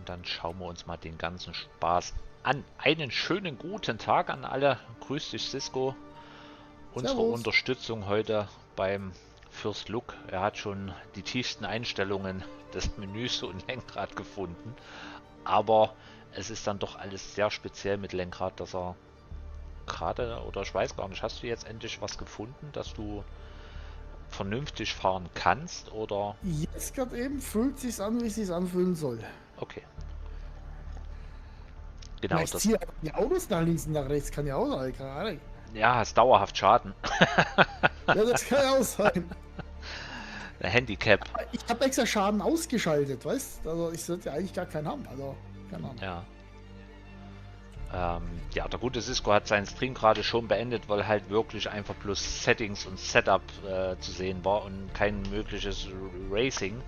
Und dann schauen wir uns mal den ganzen Spaß an. Einen schönen guten Tag an alle. Grüß dich, Cisco. Unsere Servus. Unterstützung heute beim First Look. Er hat schon die tiefsten Einstellungen des Menüs und Lenkrad gefunden. Aber es ist dann doch alles sehr speziell mit Lenkrad, dass er gerade, oder ich weiß gar nicht, hast du jetzt endlich was gefunden, dass du vernünftig fahren kannst, oder? Jetzt gerade eben fühlt sich's an, wie es sich anfühlen soll. Okay, genau Vielleicht das. ziehe die Autos nach links und nach rechts, kann ja auch sein, keine Ahnung. Ja, hast dauerhaft Schaden. Ja, das kann ja auch sein. Handicap. Ich habe extra Schaden ausgeschaltet, weißt? Also ich sollte ja eigentlich gar keinen haben, also keine Ahnung. Ja. Ja, der gute Cisco hat seinen Stream gerade schon beendet, weil halt wirklich einfach bloß Settings und Setup zu sehen war und kein mögliches Racing.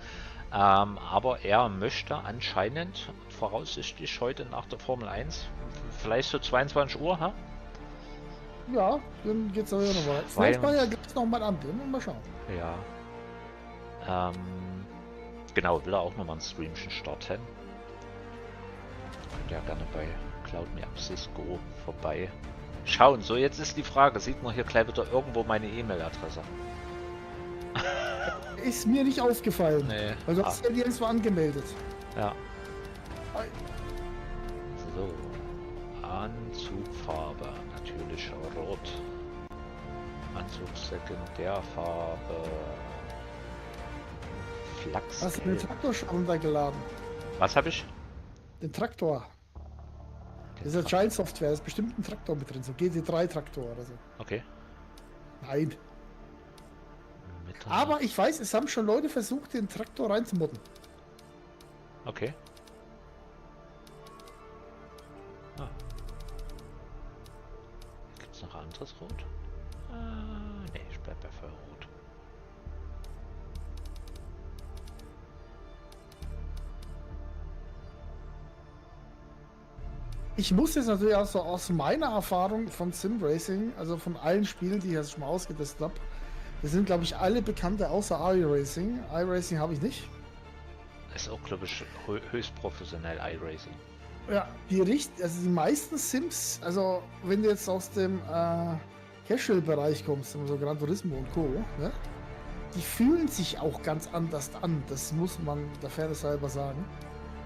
Aber er möchte anscheinend voraussichtlich heute nach der Formel 1, vielleicht so 22 Uhr, ha? Ja, dann geht's aber noch weiter. Vielleicht mal ja gleich noch mal an, dann mal schauen. Ja. Genau, will er auch nochmal ein Streamchen starten. Könnt ihr ja gerne bei Cloud Me Up Cisco vorbei schauen. So, jetzt ist die Frage, sieht man hier gleich wieder irgendwo meine E-Mail-Adresse? Ist mir nicht aufgefallen. Nee. Also hast du ja nirgendwo angemeldet. Ja. So. Anzugfarbe, natürlich rot. Anzug Sekundärfarbe. Flachs. Hast du den Traktor schon runtergeladen? Was habe ich? Den Traktor. Das ist ja Giant Software, da ist bestimmt ein Traktor mit drin, so GT3-Traktor oder so. Okay. Nein. Aber ich weiß, es haben schon Leute versucht, den Traktor reinzumodden. Okay. Ah. Gibt es noch anderes Rot? Ne, ich bleib bei Feuerrot. Ich muss jetzt natürlich auch so aus meiner Erfahrung von Sim Racing, also von allen Spielen, die ich jetzt schon mal ausgetestet habe, das sind, glaube ich, alle bekannte außer iRacing. iRacing habe ich nicht. Ist auch, glaube ich, höchst professionell iRacing. Ja, also die meisten Sims, also wenn du jetzt aus dem Casual-Bereich kommst, so Gran Turismo und Co., ne, die fühlen sich auch ganz anders an. Das muss man der Fairness halber sagen.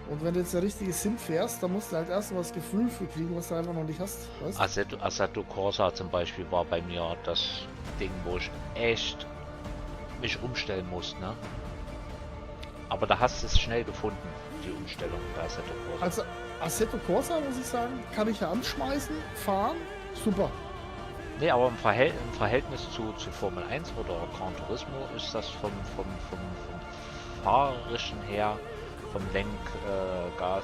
Und wenn du jetzt der richtige Sim fährst, dann musst du halt erst mal das Gefühl für kriegen, was du einfach noch nicht hast. Weißt? Assetto Corsa zum Beispiel war bei mir das Ding, wo ich echt mich umstellen muss, ne? Aber da hast du es schnell gefunden, die Umstellung bei Assetto Corsa. Also Assetto Corsa, muss ich sagen, kann ich ja anschmeißen, fahren, super. Ne, aber im Verhältnis zu Formel 1 oder Gran Turismo ist das vom Fahrerischen her, vom Lenkgas,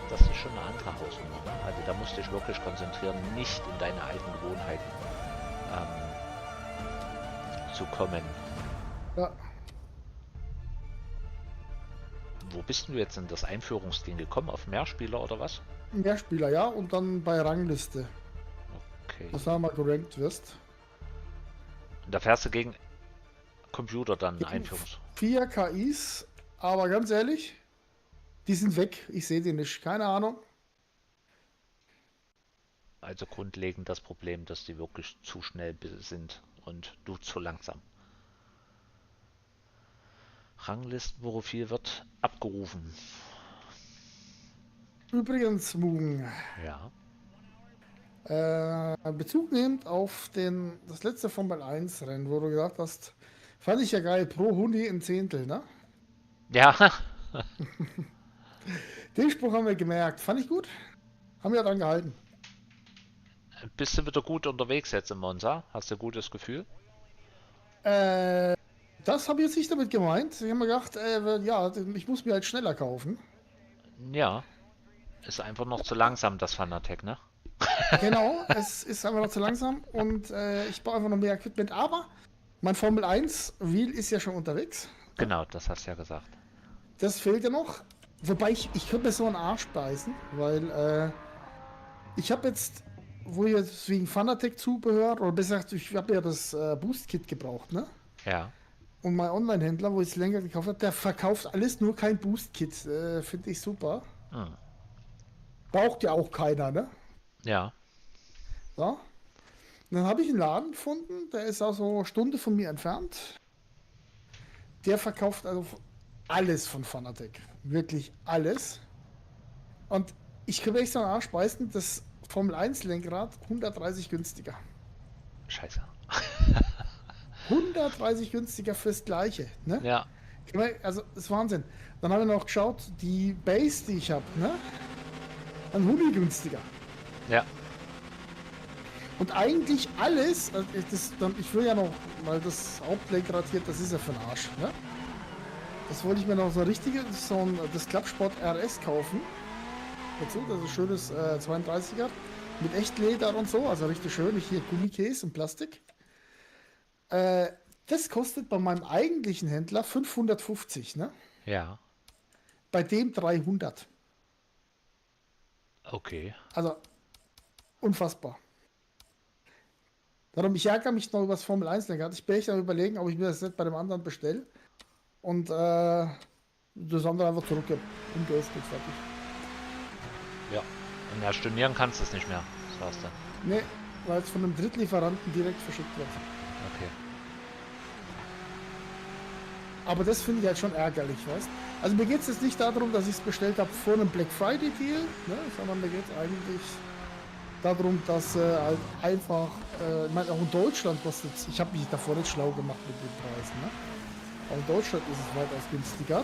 das ist schon eine andere Hausnummer. Ne? Also da musst du dich wirklich konzentrieren, nicht in deine alten Gewohnheiten zu kommen. Ja. Wo bist du jetzt in das Einführungsding gekommen? Auf Mehrspieler oder was? Mehrspieler, ja, und dann bei Rangliste, Okay. dass du da mal gerankt wirst. Und da fährst du gegen Computer dann Gegen Einführungs... 4 KIs, aber ganz ehrlich, die sind weg. Ich sehe die nicht. Keine Ahnung. Also grundlegend das Problem, dass die wirklich zu schnell sind und du zu langsam. Ranglistenprofil wird abgerufen. Übrigens, Mugen, Ja. Bezug nehmend auf das letzte Formel 1 Rennen, wo du gesagt hast, fand ich ja geil, pro Huni ein Zehntel, ne? Ja, Den Spruch haben wir gemerkt. Fand ich gut. Haben wir dran gehalten. bist du wieder gut unterwegs jetzt in Monza? Hast du ein gutes Gefühl? Das habe ich jetzt nicht damit gemeint. Ich habe mir gedacht, ja, ich muss mir halt schneller kaufen. Ja. Ist einfach noch zu langsam, das Fanatec, ne? Genau, es ist einfach noch zu langsam und ich brauche einfach noch mehr Equipment. Aber mein Formel 1 Wheel ist ja schon unterwegs. Genau, das hast du ja gesagt. Das fehlt ja noch. Wobei ich könnte mir so einen Arsch beißen, weil ich habe jetzt, wo ich jetzt wegen Fanatec Zubehör, oder besser gesagt, ich habe ja das Boost-Kit gebraucht, ne? Ja. Und mein Online-Händler, wo ich es länger gekauft habe, der verkauft alles, nur kein Boost-Kit. Finde ich super. Hm. Braucht ja auch keiner, ne? Ja. So. Und dann habe ich einen Laden gefunden, der ist also eine Stunde von mir entfernt. Der verkauft also alles von Fanatec. Wirklich alles. Und ich kriege echt so einen Arsch beißen, das Formel 1 Lenkrad 130 günstiger. Scheiße. 130 günstiger fürs Gleiche, ne? Ja. Also, das ist Wahnsinn. Dann habe ich noch geschaut, die Base, die ich habe, ne? Ein Huni günstiger. Ja. Und eigentlich alles, also ich will ja noch, weil das Hauptlenkrad hier, das ist ja für den Arsch, ne? Das wollte ich mir noch so ein richtiges, das Klappsport RS kaufen. Dazu, das ist ein schönes 32er mit Echtleder und so, also richtig schön, nicht hier Gummikäse und Plastik. Das kostet bei meinem eigentlichen Händler 550, ne? Ja. Bei dem 300. Okay. Also unfassbar. Darum, ich ärgere mich noch über das Formel 1 Lenkrad. Ich bin echt am überlegen, ob ich mir das nicht bei dem anderen bestelle und das andere einfach zurückgebe. Umgeöffnet, fertig. Ja. Und ja, stornieren kannst du es nicht mehr. Das war's dann. Ne, weil es von einem Drittlieferanten direkt verschickt wird. Okay. Aber das finde ich halt schon ärgerlich, weißt. Also mir geht es jetzt nicht darum, dass ich es bestellt habe vor einem Black Friday Deal, ne, sondern mir geht es eigentlich darum, dass halt einfach, ich meine, auch in Deutschland kostet es, ich habe mich davor nicht schlau gemacht mit den Preisen, ne? Aber in Deutschland ist es weitaus günstiger.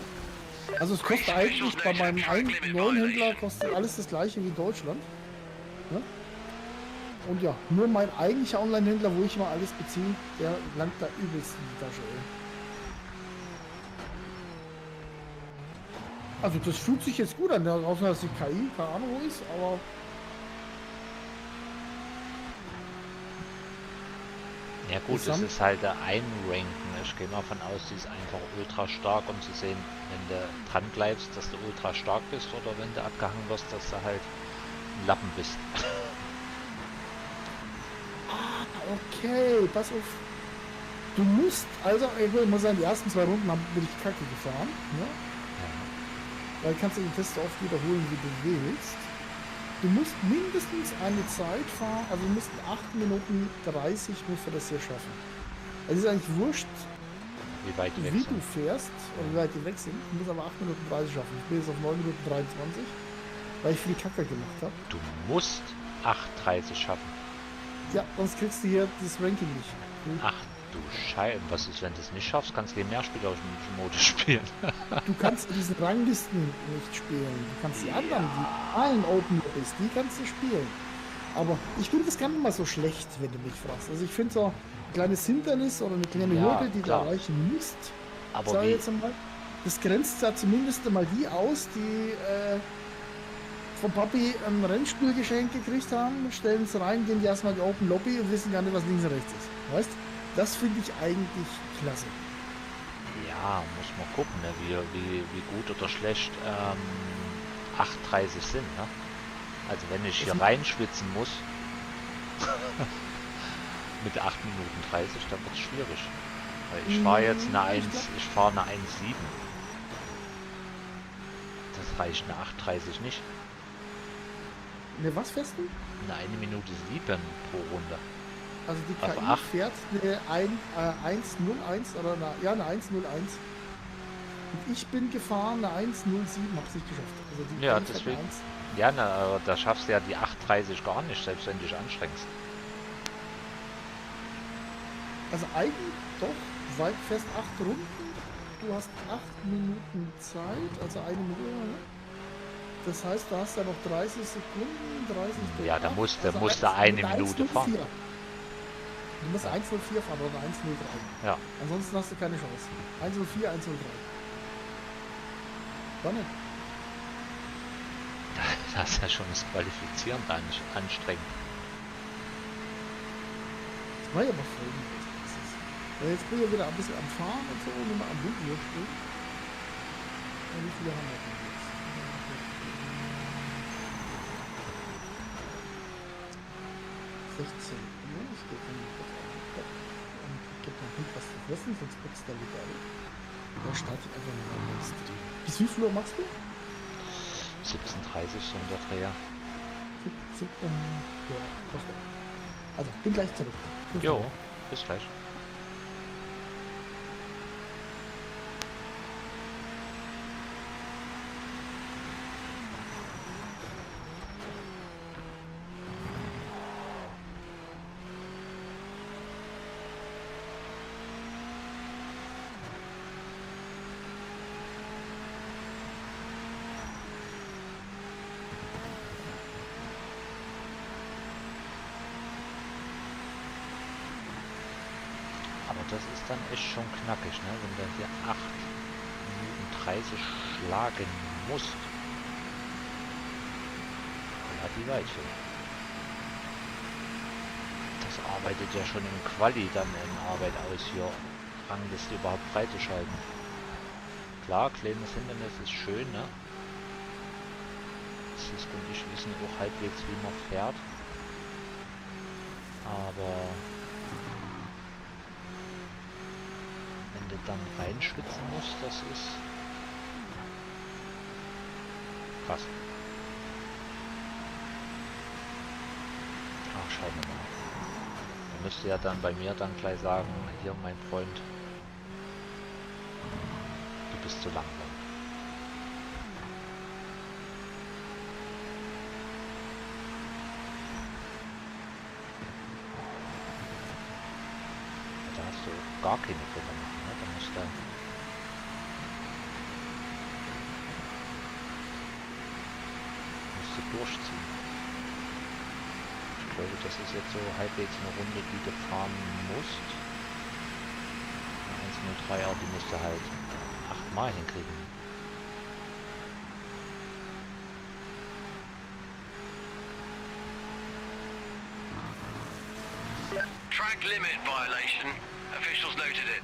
Also es kostet eigentlich bei meinem neuen Händler kostet alles das gleiche wie in Deutschland. Ne? Und ja, nur mein eigentlicher Online-Händler, wo ich mal alles beziehe, der langt da übelst in die Tasche, ey. Also das fühlt sich jetzt gut an, außer dass die KI, keine Ahnung wo ist, aber Ja gut, es ist halt der Einranken. Ich gehe mal von aus, die ist einfach ultra stark, um zu sehen, wenn du dran bleibst, dass du ultra stark bist, oder wenn du abgehangen wirst, dass du halt ein Lappen bist. okay, pass auf. Du musst, also ich muss sagen, die ersten 2 Runden bin ich kacke gefahren, ne? Weil kannst du den Test so oft wiederholen, wie du willst. Du musst mindestens eine Zeit fahren, also du musst 8 Minuten 30 musst du das hier schaffen. Es ist eigentlich wurscht, Wie weit die weg wie sind. du fährst oder wie weit die weg sind. Du musst aber 8 Minuten 30 schaffen. Ich bin jetzt auf 9 Minuten 23, weil ich viel Kacke gemacht habe. Du musst 8,30 schaffen. Ja, sonst kriegst du hier das Ranking nicht. Ach du Scheiße, was ist, wenn du es nicht schaffst? Kannst du den Mehrspieler-Modus spielen. Du kannst diesen Ranglisten nicht spielen. Du kannst die anderen, die allen Open Lobbies, die kannst du spielen. Aber ich finde das gar nicht mal so schlecht, wenn du mich fragst. Also ich finde so ein kleines Hindernis oder eine kleine Ja, Hürde, die klar. du erreichen musst, Aber sag ich wie? jetzt einmal, das grenzt ja zumindest einmal die aus, die vom Papi ein Rennspielgeschenk gekriegt haben, stellen es rein, gehen die erstmal in die Open Lobby und wissen gar nicht, was links und rechts ist. Weißt? Das finde ich eigentlich klasse. Ja, muss man gucken, ne? wie gut oder schlecht 8,30 sind. Ne? Also wenn ich hier reinschwitzen muss mit 8 Minuten 30, dann wird es schwierig. Weil ich fahre jetzt eine 1, ich fahre eine 1,7. Das reicht eine 8,30 nicht. Ne, was fährst du? Eine 1 Minute 7 pro Runde. Also die Auf KI 8. fährt eine 1,01 oder eine 1,01. Und ich bin gefahren eine 1,07, hab's nicht geschafft. Also die Ja, KI fährt deswegen. eine 1. Ja, na, aber da schaffst du ja die 8,30 gar nicht, selbst wenn du dich anstrengst. Also eigentlich doch, weil du fährst 8 Runden, du hast 8 Minuten Zeit, also eine Minute. Ne? Das heißt, du hast ja noch 30 Sekunden, 30 durch Ja, da 8, musst also du eine mit Minute 1,04. fahren. Du musst 1,04 fahren oder 1,03. Ja. Ansonsten hast du keine Chance. 1,04, 1,03. Dann nicht. Das ist ja schon das Qualifizieren da nicht anstrengend. Das war ja aber voll. Jetzt bin ich ja wieder ein bisschen am Fahren und so, nur mal am Video stehen. Und wie viele haben wir denn jetzt? 16 Uhr. Ich gehe dann kurz auf den Kopf und gebe noch nicht was zu fressen, sonst putzt der wieder. Da starte ich einfach mal meinen Stream. Bis wie viel Uhr machst du? 17:30 so in der Dreh. Ja, das war. Also, bin gleich zurück. Bis Jo, gleich. bis gleich. Aber das ist dann echt schon knackig, ne? Wenn du hier 8:30 schlagen musst. Relativ weit hin. Das arbeitet ja schon im Quali dann in Arbeit aus, hier Rangliste überhaupt freizuschalten. Klar, kleines Hindernis ist schön, ne? Das und ich wissen auch halbwegs, wie man fährt. Aber wenn du dann reinschwitzen musst, das ist krass. Ach, schauen wir mal. Er müsste ja dann bei mir dann gleich sagen, hier mein Freund, du bist zu langsam. Da hast du gar keine Fehler machen, ne? Da musst du durchziehen. Ich glaube, das ist jetzt so halbwegs eine Runde, die du fahren musst. 1:03, aber die musst du halt 8-mal hinkriegen. Track limit violation. Officials noted it.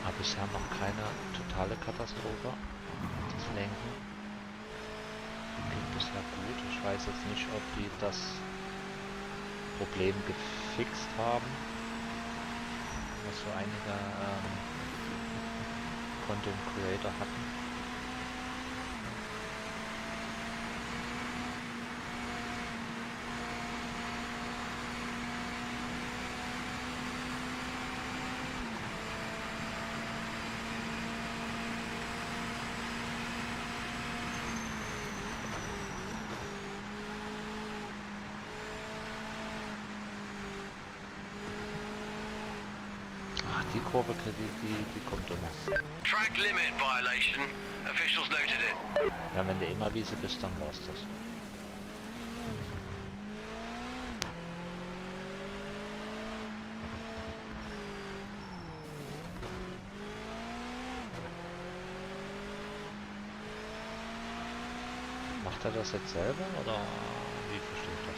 Aber bisher noch keine totale Katastrophe. Das Lenken geht bisher gut. Ich weiß jetzt nicht, ob die das Problem gefixt haben, was so einige Content Creator hatten. Ach, die Kurve, die kommt immer. Track limit violation. Officials noted it. Ja, wenn du immer Wiese bist, dann war's das. Macht er das jetzt selber oder wie verstehe ich das?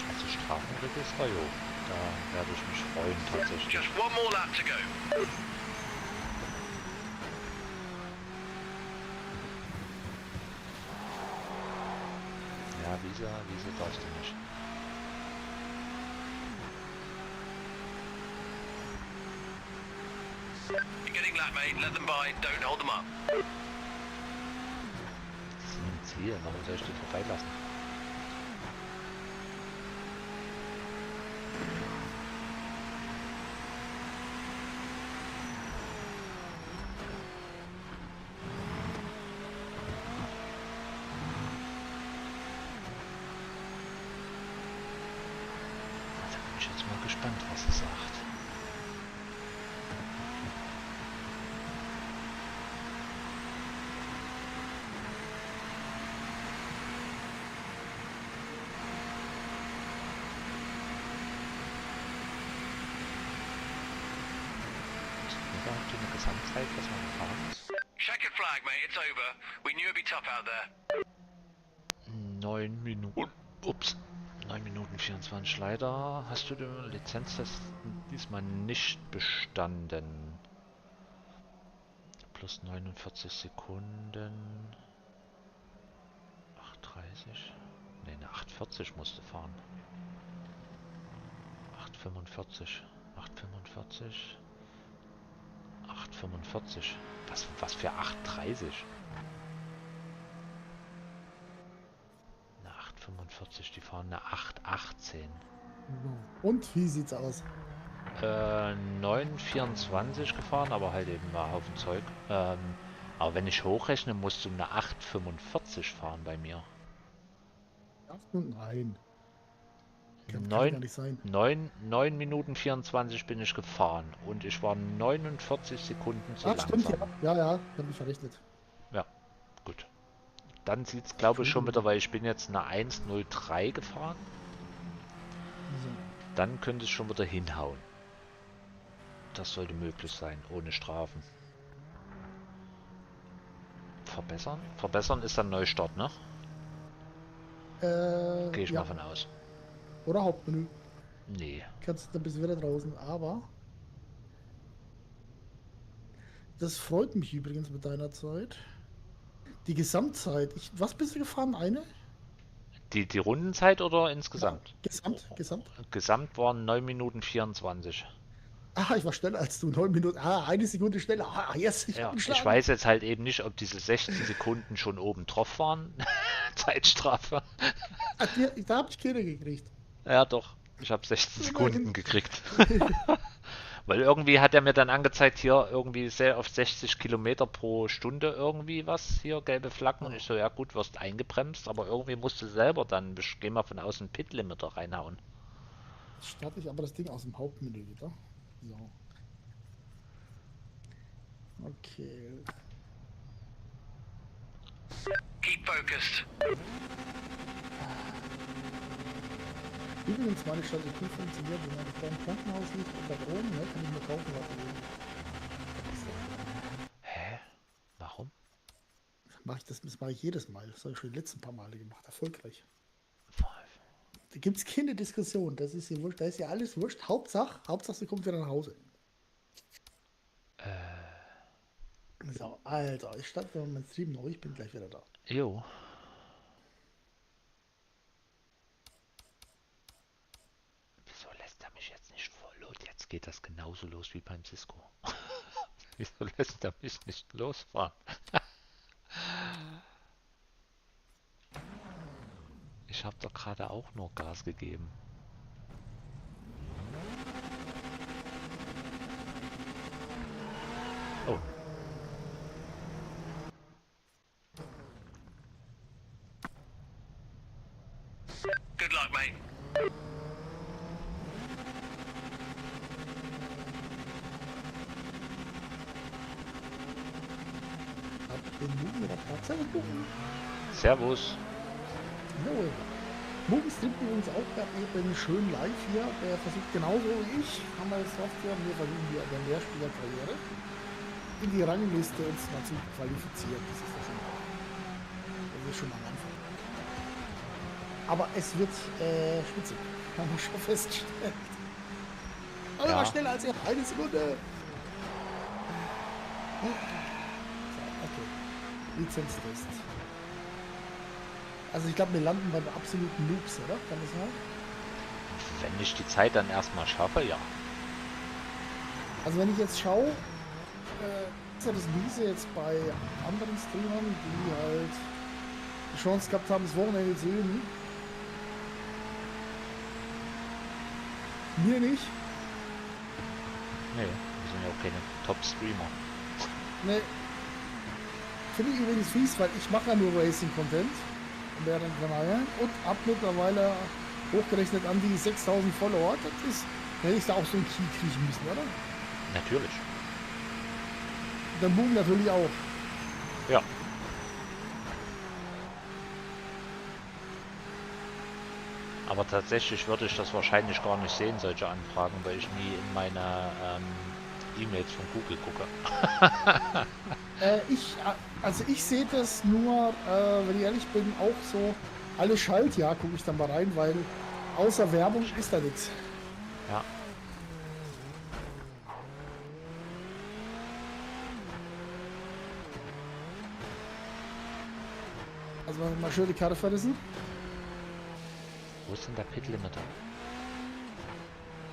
Also Strafenregister, jo. Da werde ich mich freuen tatsächlich. Just one more lap to go. Ja, Wiese darfst du nicht. You're getting lap, mate. Let them by. Don't hold them up. Das ist ein Ziel, warum soll ich die vorbeilassen? Da bin ich jetzt mal gespannt, was er sagt. du eine Gesamtzeit, was man gefahren ist? Checkered flag, mate. It's over. We knew it'd be tough out there. 9 Minuten. Ups. 9 Minuten 24. Leider hast du den Lizenztest diesmal nicht bestanden. Plus 49 Sekunden. 8,30. Ne, eine 8,40 musst du fahren. 8,45. 8,45. 8,45. Was für 8,30? Eine 8,45, die fahren eine 8,18. Und wie sieht's aus? 9,24 gefahren, aber halt eben mal Haufen Zeug. Aber wenn ich hochrechne, musst du eine 8,45 fahren bei mir. Ach, nein. Kann gar 9, nicht sein. 9 Minuten 24 bin ich gefahren und ich war 49 Sekunden zu Ach, stimmt, langsam. ja. Ja, hab mich verrechnet. Ja, gut. Dann sieht es, glaube ich, schon wieder, weil ich bin jetzt eine 1,03 gefahren. So. Dann könnte es schon wieder hinhauen. Das sollte möglich sein, ohne Strafen. Verbessern? Verbessern ist dann Neustart, ne? Gehe ich Ja. mal von aus. Oder Hauptmenü. Nee. Dann bist du wieder draußen. Aber das freut mich übrigens mit deiner Zeit. Die Gesamtzeit. Was bist du gefahren? Eine? Die Rundenzeit oder insgesamt? Gesamt. Gesamt waren 9 Minuten 24. Ah, ich war schneller als du. 9 Minuten. Ah, eine Sekunde schneller. Ah, yes, ich Ja, hab ihn ich geschlagen. weiß jetzt halt eben nicht, ob diese 16 Sekunden schon oben drauf waren. Zeitstrafe. Ah, da habe ich keine gekriegt. Ja, doch. Ich habe 16 Immerhin. Sekunden gekriegt. Weil irgendwie hat er mir dann angezeigt, hier irgendwie sehr auf 60 Kilometer pro Stunde irgendwie was, hier gelbe Flaggen. Und ich so, ja gut, wirst eingebremst, aber irgendwie musst du selber dann, ich gehe mal von außen Pit-Limiter reinhauen. Jetzt starte ich aber das Ding aus dem Hauptmenü wieder. So. Okay. Keep focused. Übrigens, meine Strategie funktioniert, wenn meine Frau im Krankenhaus liegt und da oben, ne, kann ich mir kaufen, was ich will. Hä? Warum? Das mache ich jedes Mal. Das habe ich schon die letzten paar Male gemacht. Erfolgreich. Da gibt es keine Diskussion. Das ist ja wurscht. Da ist ja alles wurscht. Hauptsache, sie kommt wieder nach Hause. So, Alter, ich starte mal meinen Stream neu. Ich bin gleich wieder da. Jo. Wieso lässt er mich jetzt nicht voll? Und jetzt geht das genauso los wie beim Cisco. Wieso lässt er mich nicht losfahren? Ich habe doch gerade auch nur Gas gegeben. Oh. Good luck, mate. Hab den Mugen mit der Katze geguckt. Servus. Jawohl. Mugen streamt übrigens auch gerade eben schön live hier. Der versucht genauso wie ich, haben wir jetzt oft hier, wir versuchen hier der Mehrspielerkarriere in die Rangliste uns mal zu qualifizieren. Das ist ja schon mal, das ist schon mal am Anfang. Aber es wird spitzig. Haben wir schon festgestellt. Aber Ja. war schneller als er. Eine Sekunde. So, okay. Lizenztest. Also ich glaube, wir landen beim absoluten Noobs, oder? Kann das sein? Wenn ich die Zeit dann erstmal schaffe, ja. Also wenn ich jetzt schaue, ist ja das Miese jetzt bei anderen Streamern, die halt die Chance gehabt haben, das Wochenende zu üben. Mir nicht. Nee, wir sind ja auch keine Top-Streamer. Ne. Finde ich übrigens fies, weil ich mache ja nur Racing-Content während der Kanal und hab mittlerweile hochgerechnet an die 6000 Follower. Das ist, hätte ich da auch so einen Key kriegen müssen, oder? Natürlich. Der Boom natürlich auch. Ja. Aber tatsächlich würde ich das wahrscheinlich gar nicht sehen, solche Anfragen, weil ich nie in meine E-Mails von Google gucke. Ich sehe das nur, wenn ich ehrlich bin, auch so alle Schaltjahr gucke ich dann mal rein, weil außer Werbung ist da nichts. Ja. Also mal schön die Karte verrissen. Wo ist denn der Pit-Limiter?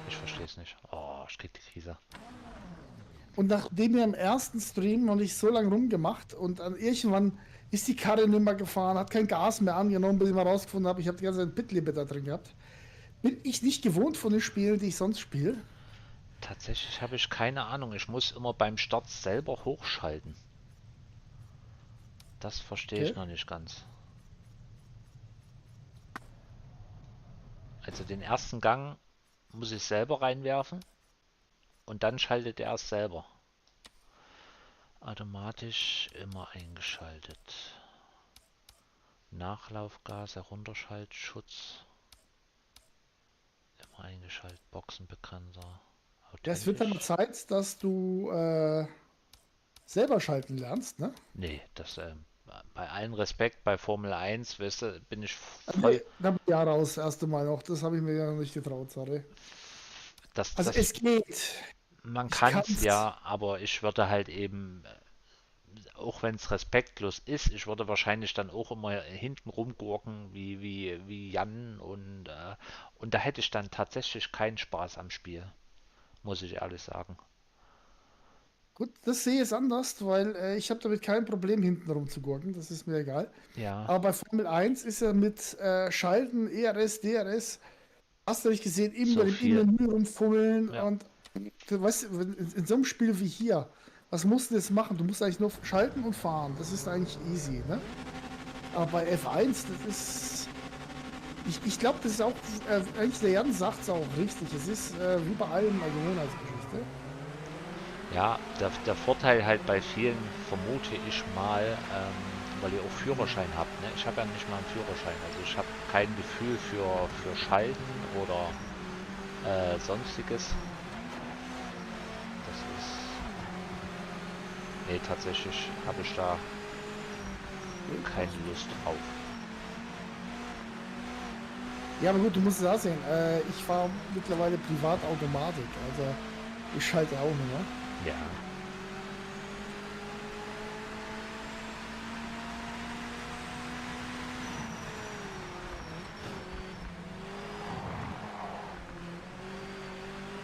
Ich verstehe es nicht. Oh, ich krieg die Krise. Und nachdem wir im ersten Stream noch nicht so lange rumgemacht und dann irgendwann ist die Karre nicht mehr gefahren, hat kein Gas mehr angenommen, bis ich mal rausgefunden habe, ich habe die ganze Zeit Pit-Limit da drin gehabt. Bin ich nicht gewohnt von den Spielen, die ich sonst spiele. Tatsächlich habe ich keine Ahnung. Ich muss immer beim Start selber hochschalten. Das verstehe ich Okay. noch nicht ganz. Also den ersten Gang muss ich selber reinwerfen und dann schaltet er erst selber. Automatisch immer eingeschaltet. Nachlaufgas, Herunterschaltschutz. Immer eingeschaltet. Boxenbegrenzer. Ja, es wird dann mal Authentisch. Zeit, dass du selber schalten lernst, ne? Nee, das bei allem Respekt bei Formel 1, weißt du, bin ich Nee, voll. da bin ich ja raus, das erste Mal noch. Das habe ich mir ja noch nicht getraut, sorry. Das, Also das, es geht. man Ich kann's kann's. ja, aber ich würde halt eben, auch wenn es respektlos ist, ich würde wahrscheinlich dann auch immer hinten rumgurken wie Jan und da hätte ich dann tatsächlich keinen Spaß am Spiel, muss ich ehrlich sagen. Gut, das sehe ich jetzt anders, weil ich habe damit kein Problem, hinten rum zu gurken. Das ist mir egal. Ja, Aber bei Formel 1 ist ja mit Schalten, ERS, DRS, hast du nicht gesehen, so im viel. Menü rumfummeln Ja, und du weißt, in so einem Spiel wie hier, was musst du jetzt machen? Du musst eigentlich nur schalten und fahren. Das ist eigentlich easy, ne? Aber bei F1, das ist. Ich glaube, das ist auch, eigentlich der Jan sagt es auch richtig. Es ist wie bei allem eine Gewohnheitsgeschichte. ja, der Vorteil halt bei vielen, vermute ich mal, weil ihr auch Führerschein habt, ne? Ich habe ja nicht mal einen Führerschein, also ich habe kein Gefühl für Schalten oder sonstiges. Das ist, nee, tatsächlich habe ich da keine Lust drauf. Ja, aber gut, du musst es auch sehen. Ich fahre mittlerweile Privatautomatik. Also ich schalte auch nur. Ja,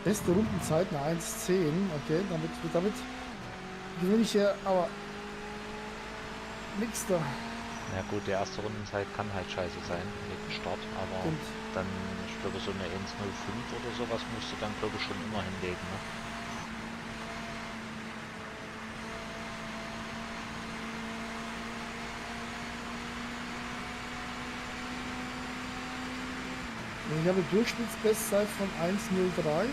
Beste Rundenzeit eine 1,10. Okay, damit gewinne ich ja aber nichts da. na gut, die erste Rundenzeit kann halt scheiße sein mit dem Start, aber Stimmt. dann, ich glaube, so eine 1:05 oder sowas musst du dann, glaube ich, schon immer hinlegen, ne? Ich habe eine Durchschnittsbestzeit von 1,03.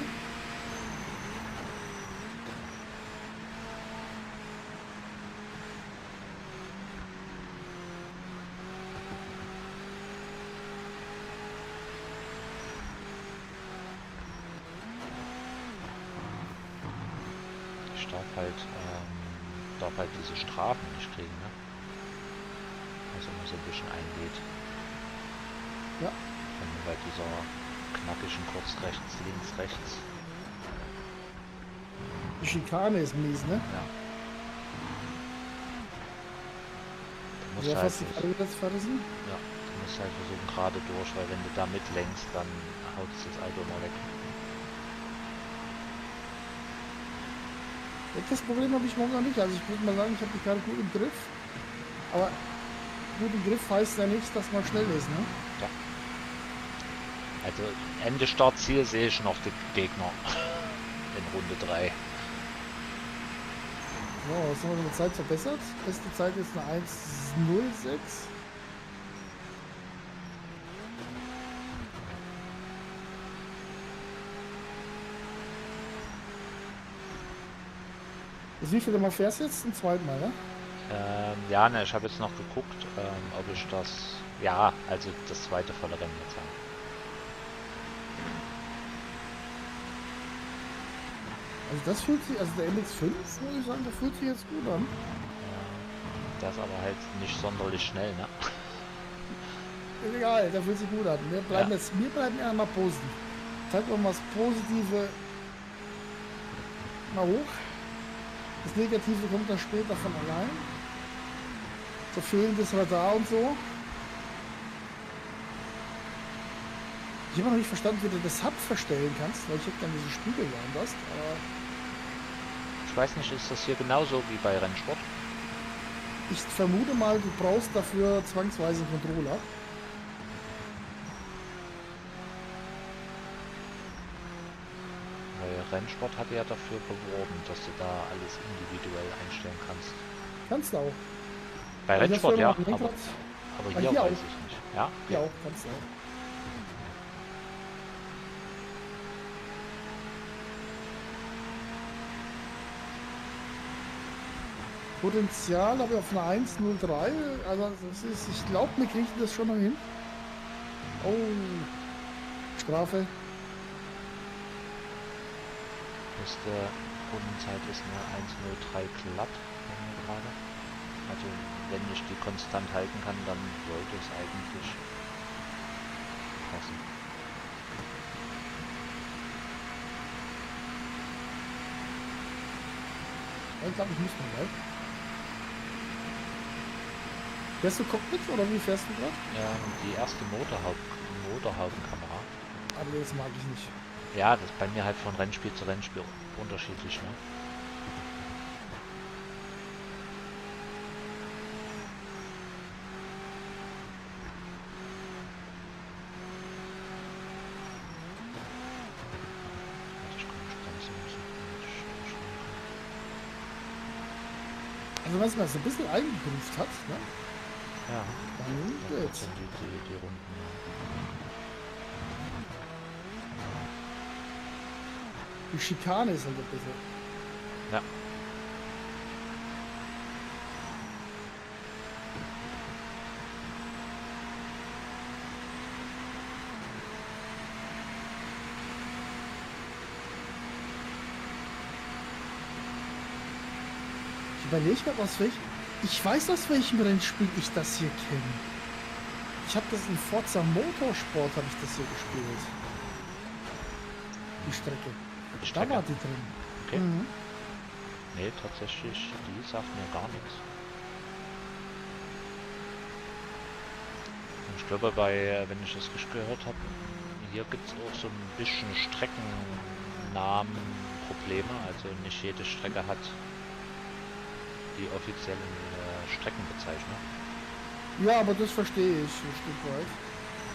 Ich darf halt diese Strafen nicht kriegen, ne? Also immer so ein bisschen eingeht. Ja, Wenn man bei dieser knackigen kurz rechts, links, rechts. die Schikane ist mies, ne? Ja. Du musst Ja, halt, fast die Karte jetzt verrissen. ja, du musst halt versuchen gerade durch, weil wenn du da mitlenkst, dann haut es das Auto mal weg. Das Problem habe ich momentan nicht. Also ich würde mal sagen, ich habe die Karte gut im Griff. Aber gut im Griff heißt ja nicht, dass man schnell ist, ne? Ja. Also Ende Startziel sehe ich noch den Gegner in Runde 3. So, was haben wir mit der Zeit verbessert? Beste Zeit ist eine 1,06. Wie viele Mal fährst du jetzt? Zum zweiten Mal, ne? Ja, ne, ich habe jetzt noch geguckt, ob ich das, ja, also das zweite volle Rennen jetzt habe. Also das fühlt sich, also der MX5, muss ich sagen, der fühlt sich jetzt gut an. Der ist aber halt nicht sonderlich schnell, ne? Ist egal, der fühlt sich gut an. Wir bleiben Ja. jetzt, wir bleiben ja mal positiv. Zeig doch mal das Positive mal hoch. Das Negative kommt dann später von allein. So fehlendes Radar und so. Ich habe noch nicht verstanden, wie du das Hub verstellen kannst, weil ich hätte gerne diese Spiegel woanders. Aber Ich weiß nicht, ist das hier genauso wie bei Rennsport? ich vermute mal, du brauchst dafür zwangsweise einen Controller. Weil Rennsport hatte ja dafür beworben, dass du da alles individuell einstellen kannst. Kannst du auch. Bei Also Rennsport dafür ja, noch ein Lenkrad. aber Ah, hier hier weiß auch. ich nicht. Ja? Ja, auch, kannst du auch. Potenzial habe ich auf eine 1,03. Also das ist, ich glaube, wir kriegen das schon noch hin. Oh, Strafe. Nächste Rundenzeit ist eine 1:03 glatt bei mir gerade. Also wenn ich die konstant halten kann, dann sollte es eigentlich passen. Ich glaube, ich muss mal gleich. Fährst du Cockpit oder wie fährst du gerade? Die erste Motorhaubenkamera. Aber das mag ich nicht. Ja, das ist bei mir halt von Rennspiel zu Rennspiel unterschiedlich, ne? Warte, ich kann mich bremsen müssen, damit ich durchfahren Also wenn man so ein bisschen eingeprüft hat, ne? kann. Ja, Dann das geht's. sind die Runden, ja. Die Schikane ist halt ein bisschen. Ja. Ich überlege gerade, aus welchem. Ich weiß, aus welchem Rennspiel ich das hier kenne. Ich habe das in Forza Motorsport, habe ich das hier gespielt. Die Strecke. Die Da war Strecke. die drin. Okay. Mhm. Nee, tatsächlich, die sagt mir gar nichts. Und ich glaube, wenn ich das richtig gehört habe, hier gibt es auch so ein bisschen Streckennamenprobleme. Also nicht jede Strecke hat die offiziellen Streckenbezeichnung. Ja, aber das verstehe ich ein Stück weit.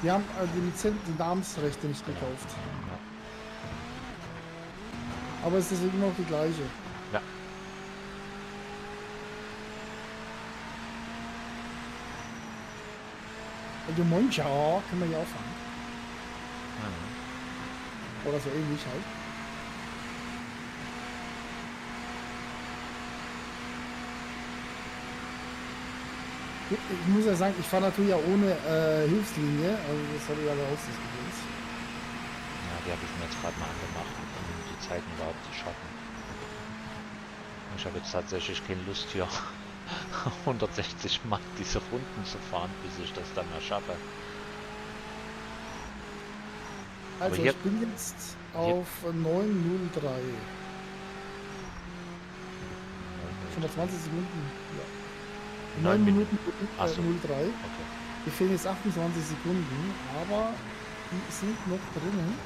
Wir haben die Namensrechte nicht gekauft. Ja. Aber es ist immer noch die gleiche. Ja. Also Moncha kann man ja auch fahren. Mhm. Oder so ähnlich halt. Gut, ich muss ja sagen, ich fahre natürlich ja ohne Hilfslinie. Also das habe ich ja raus, das Gedöns. Ja, die habe ich mir jetzt gerade mal angemacht, um die Zeiten überhaupt zu schaffen. Ich habe jetzt tatsächlich keine Lust hier 160 Mal diese Runden zu fahren, bis ich das dann mal schaffe. Also hier- ich bin jetzt auf 9:03. schon mal 20 Sekunden. Ja. 9 Minuten Ach so. 03. Okay. Wir fehlen jetzt 28 Sekunden, aber die sind noch drinnen.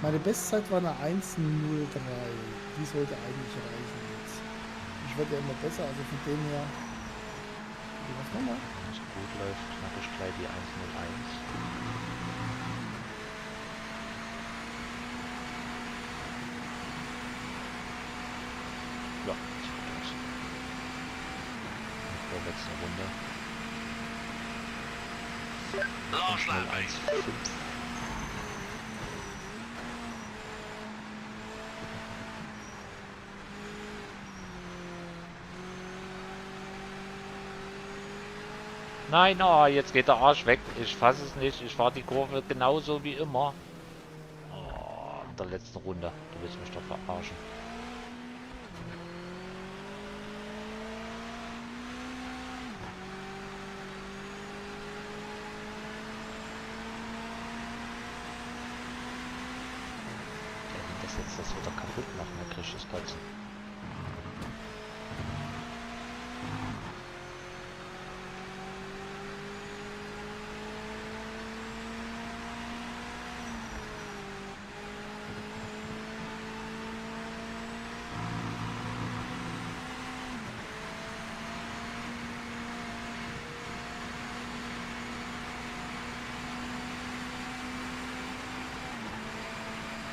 Meine Bestzeit war eine 1:03. Die sollte eigentlich reichen jetzt. Ich werde ja immer besser, also von dem her. Was nochmal? Wenn es gut läuft, mache ich gleich die 1:01. Ja, sieht gut aus. Vorletzte Runde. Last lap, mate. 1:05. Nein, oh, jetzt geht der Arsch weg. Ich fasse es nicht. Ich fahre die Kurve genauso wie immer. der letzten Runde. Du willst mich doch verarschen. Wenn das jetzt das wieder kaputt machen, dann krieg ich das Kotzen.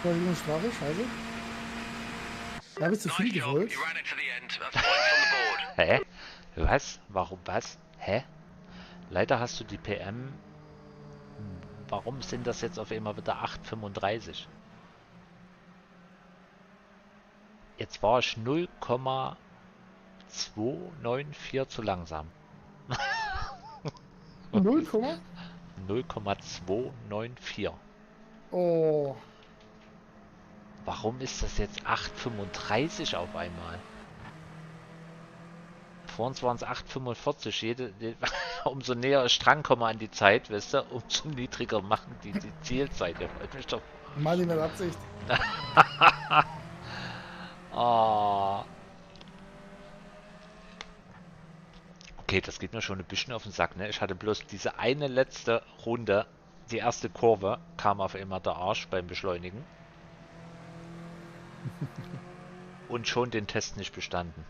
Entschuldigung, Strafe, scheiße. Da habe ich zu viel Nice job. gewollt. You ran it to the end. That's points on the board. Hä? Was? Warum was? Hä? Leider hast du die PM. Warum sind das jetzt auf einmal wieder 8,35? Jetzt war ich 0,294 zu langsam. 0, 0,294. oh, Warum ist das jetzt 8,35 auf einmal? Vor uns waren es 8,45. Umso näher ich drankomme an die Zeit, weißt du, umso niedriger machen die Zielzeit. Ihr wollt mich doch... mal in der Absicht. Oh. Okay, das geht mir schon ein bisschen auf den Sack, ne? Ich hatte bloß diese eine letzte Runde, die erste Kurve, kam auf einmal der Arsch beim Beschleunigen. Und schon den Test nicht bestanden.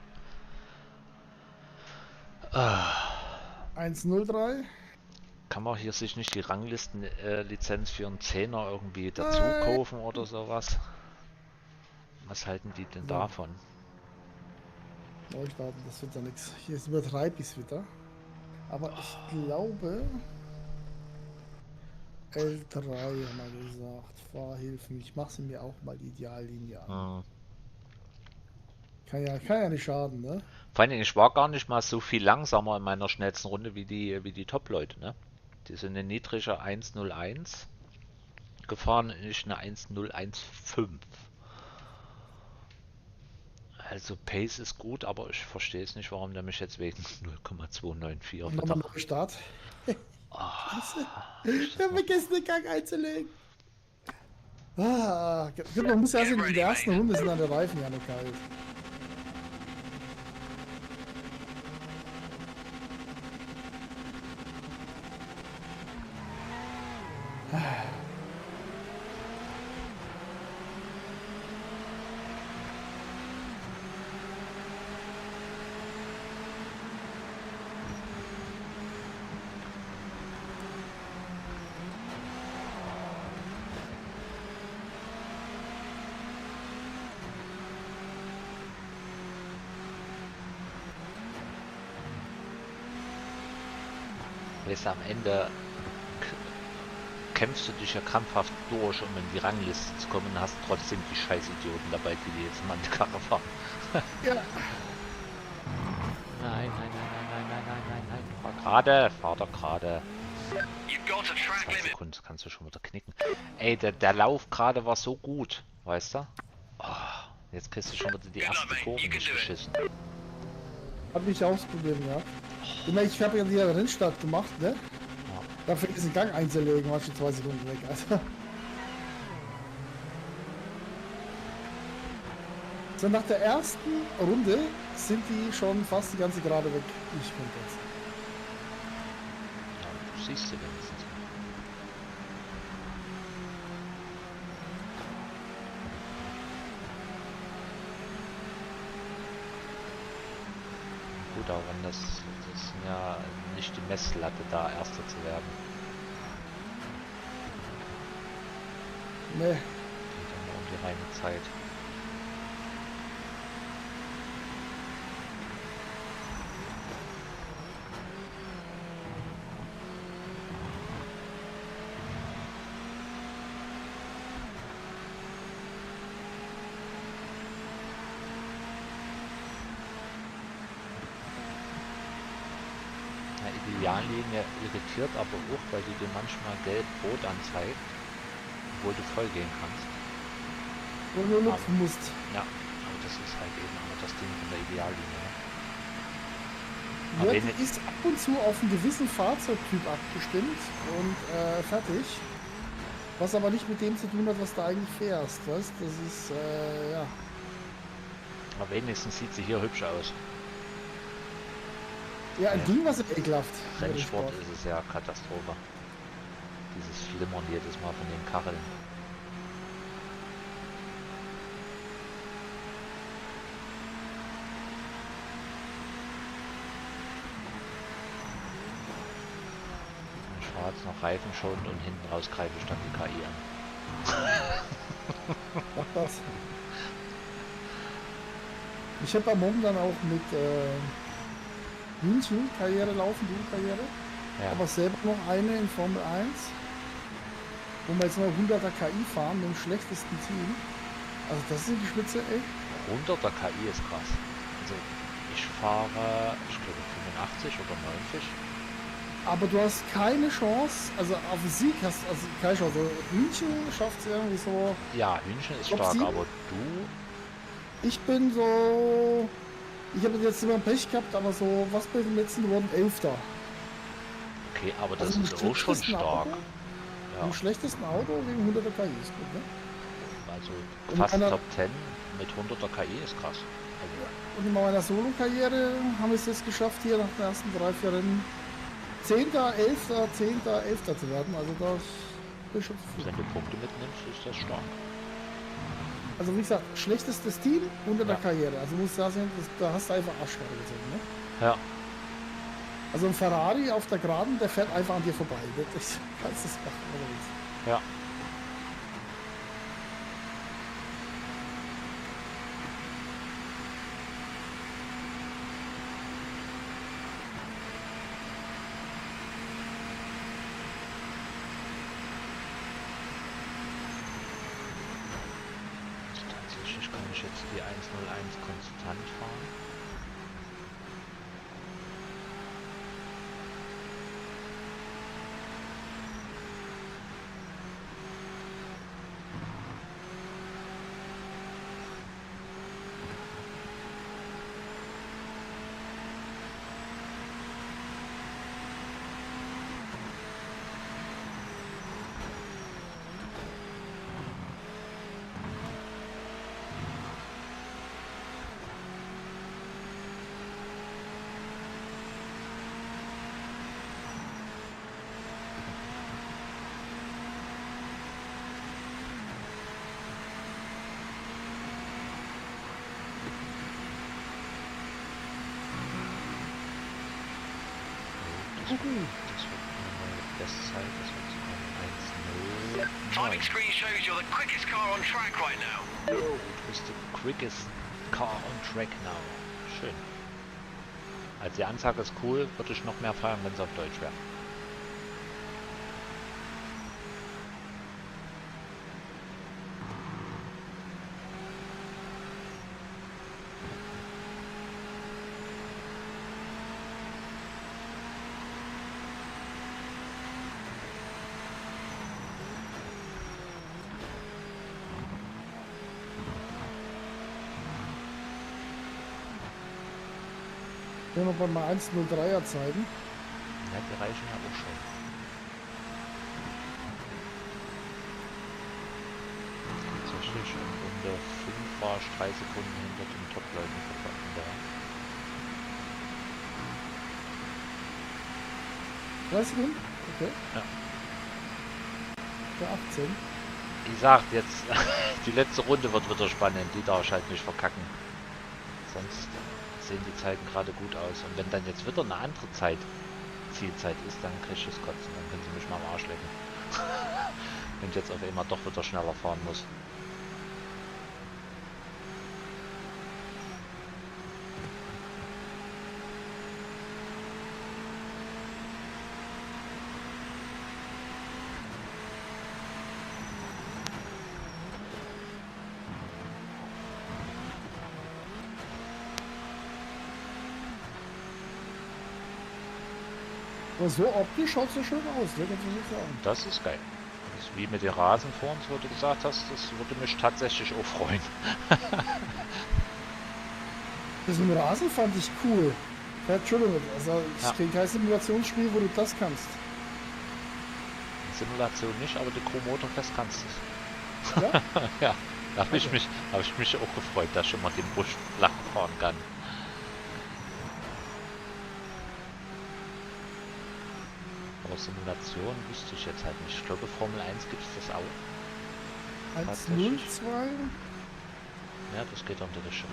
103. Kann man hier sich nicht die Ranglisten-Lizenz für einen Zehner irgendwie dazu kaufen oder sowas? Was halten die denn davon? Neustarten, das wird ja nichts. Hier ist übertreibe ich es wieder. Aber ich glaube. L3 haben wir gesagt. Fahrhilfen. Ich mache sie mir auch mal die Ideallinie an. Kann ja nicht schaden, ne? Vor allem, ich war gar nicht mal so viel langsamer in meiner schnellsten Runde wie die Top-Leute, ne? Die sind eine niedrige 1:01 gefahren, ich eine 1:01,5. Also Pace ist gut, aber ich verstehe es nicht, warum der mich jetzt wegen 0,294 Nochmal neu Start. Scheiße. Ich hab vergessen, den Gang einzulegen. Man muss ja sehen, in der ersten Runde sind dann der Reifen ja noch kalt. Weißt du, am Ende kämpfst du dich ja krampfhaft durch, um in die Rangliste zu kommen und hast trotzdem die Scheißidioten dabei, die jetzt mal eine Karre fahren. Ja. Nein, nein, nein, nein, nein, nein, nein, nein. Fahr gerade, fahr doch gerade. You've got a track 2 limit. Sekunden kannst du schon wieder knicken. Ey, der Lauf gerade war so gut, weißt du? Oh, jetzt kriegst du schon wieder die erste Kurve nicht geschissen. Hab ich ausprobiert, ja. Ich habe ja die Rennstart gemacht, ne? Ja. Dafür diesen Gang einzulegen, war schon 2 Sekunden weg. Also. So nach der ersten Runde sind die schon fast die ganze Gerade weg. Ich könnte jetzt. Ja, du siehst sie wenigstens. Gut, aber wenn das ist ja nicht die Messlatte, da Erster zu werden. Ne, Geht ja nur um die reine Zeit. Ideallinie irritiert aber auch, weil die dir manchmal gelb-rot anzeigt, obwohl du voll gehen kannst. Wo du nur lupfen musst. Ja, aber das ist halt eben auch das Ding von der Ideallinie. Ne? Aber Ja, wenn die ist ab und zu auf einen gewissen Fahrzeugtyp abgestimmt und fertig. Was aber nicht mit dem zu tun hat, was du eigentlich fährst, weißt? Das ist, ja. aber wenigstens sieht sie hier hübsch aus. Ja, Ja. ging was ekelhaft. Rennsport ist es ja Katastrophe. Dieses Flimmern jedes Mal von den Kacheln. Schwarz noch Reifen schon und hinten raus greife ich dann die KI an. Mach das. Ich habe am Morgen dann auch mit München Karriere laufen, Karriere. Ja, Aber selber noch eine in Formel 1, wo wir jetzt noch 100er KI fahren, mit dem schlechtesten Team. Also das sind die Spitze, ey. 100er KI ist krass. Also ich fahre, ich glaube 85 oder 90. Aber du hast keine Chance, also auf den Sieg hast also keine Chance. Also München schafft es irgendwie so. Ja, Hühnchen ist Top stark, 7? aber du, Ich bin so. Ich habe jetzt immer Pech gehabt, aber so, was bei den letzten geworden? 11. okay, aber das Also im ist auch schon schlechtesten stark. Auto? Ja, Im schlechtesten Auto wegen 100er KI ist gut, ne? also in fast einer- Top 10 mit 100er KI ist krass. Also, Und in meiner Solo-Karriere haben wir es jetzt geschafft, hier nach den ersten 3-4 Rennen 10., 11., 10., 11. zu werden. Also das bin ich schon wenn zufrieden. du Punkte mitnimmst, ist das stark. Also wie gesagt, schlechtestes Team unter der Ja. Karriere. Also muss da sehen, da hast du einfach Arschkarte gesehen. Ne? Ja, Also ein Ferrari auf der Geraden, der fährt einfach an dir vorbei. Das kannst du machen, was du willst. ja. Also tatsächlich kann ich jetzt die 101 konstant fahren. Das wird eine neue Bestzeit, das wird sogar eine 1:09. Timing screen shows you're the quickest car on track right now. Du bist the quickest car on track now. Schön. Also die Ansage ist cool, würde ich noch mehr feiern, wenn es auf Deutsch wäre. Wenn wir mal 1:03er zeigen. Ja, die reichen ja auch schon. Tatsächlich in Runde 5 war ich 3 Sekunden hinter den Top-Leuten verfolgt. Ja. 3 Sekunden? Okay. Ja. Der 18. Ich sag jetzt, die letzte Runde wird wieder spannend, die darf ich halt nicht verkacken. Sonst sehen die Zeiten gerade gut aus. Und wenn dann jetzt wieder eine andere Zielzeit ist, dann krieg ich das Kotzen. Dann können sie mich mal am Arsch lecken. Wenn ich jetzt auf einmal doch wieder schneller fahren muss. Aber so optisch schaut es ja schön aus, ne? Kannst du nicht sagen. Das ist geil. Das ist wie mit den Rasenforms, wo du gesagt hast, das würde mich tatsächlich auch freuen. Das mit dem Rasen fand ich cool. Ja, Entschuldigung, also ich Ja. kenne kein Simulationsspiel, wo du das kannst. Simulation nicht, aber die Crew Motorfest kannst du. Ja? Ja, da habe Okay. hab ich mich auch gefreut, dass ich schon mal den Busch flach fahren kann. Aber Simulation wüsste ich jetzt halt nicht. Ich glaube, Formel 1 gibt es das auch. 1-0-2. Ja, das geht unter der Richtung.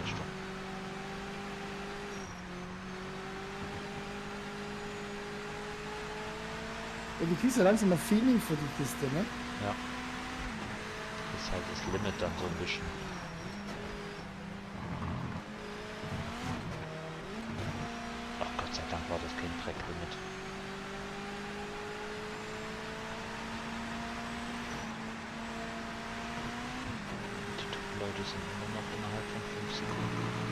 Ja, du kriegst ja langsam ein Feeling für die Kiste, ne? Ja. Das ist halt das Limit dann so ein bisschen. Ach Gott sei Dank war das kein Track-Limit. Die Top-Leute sind immer noch innerhalb von 5 Sekunden.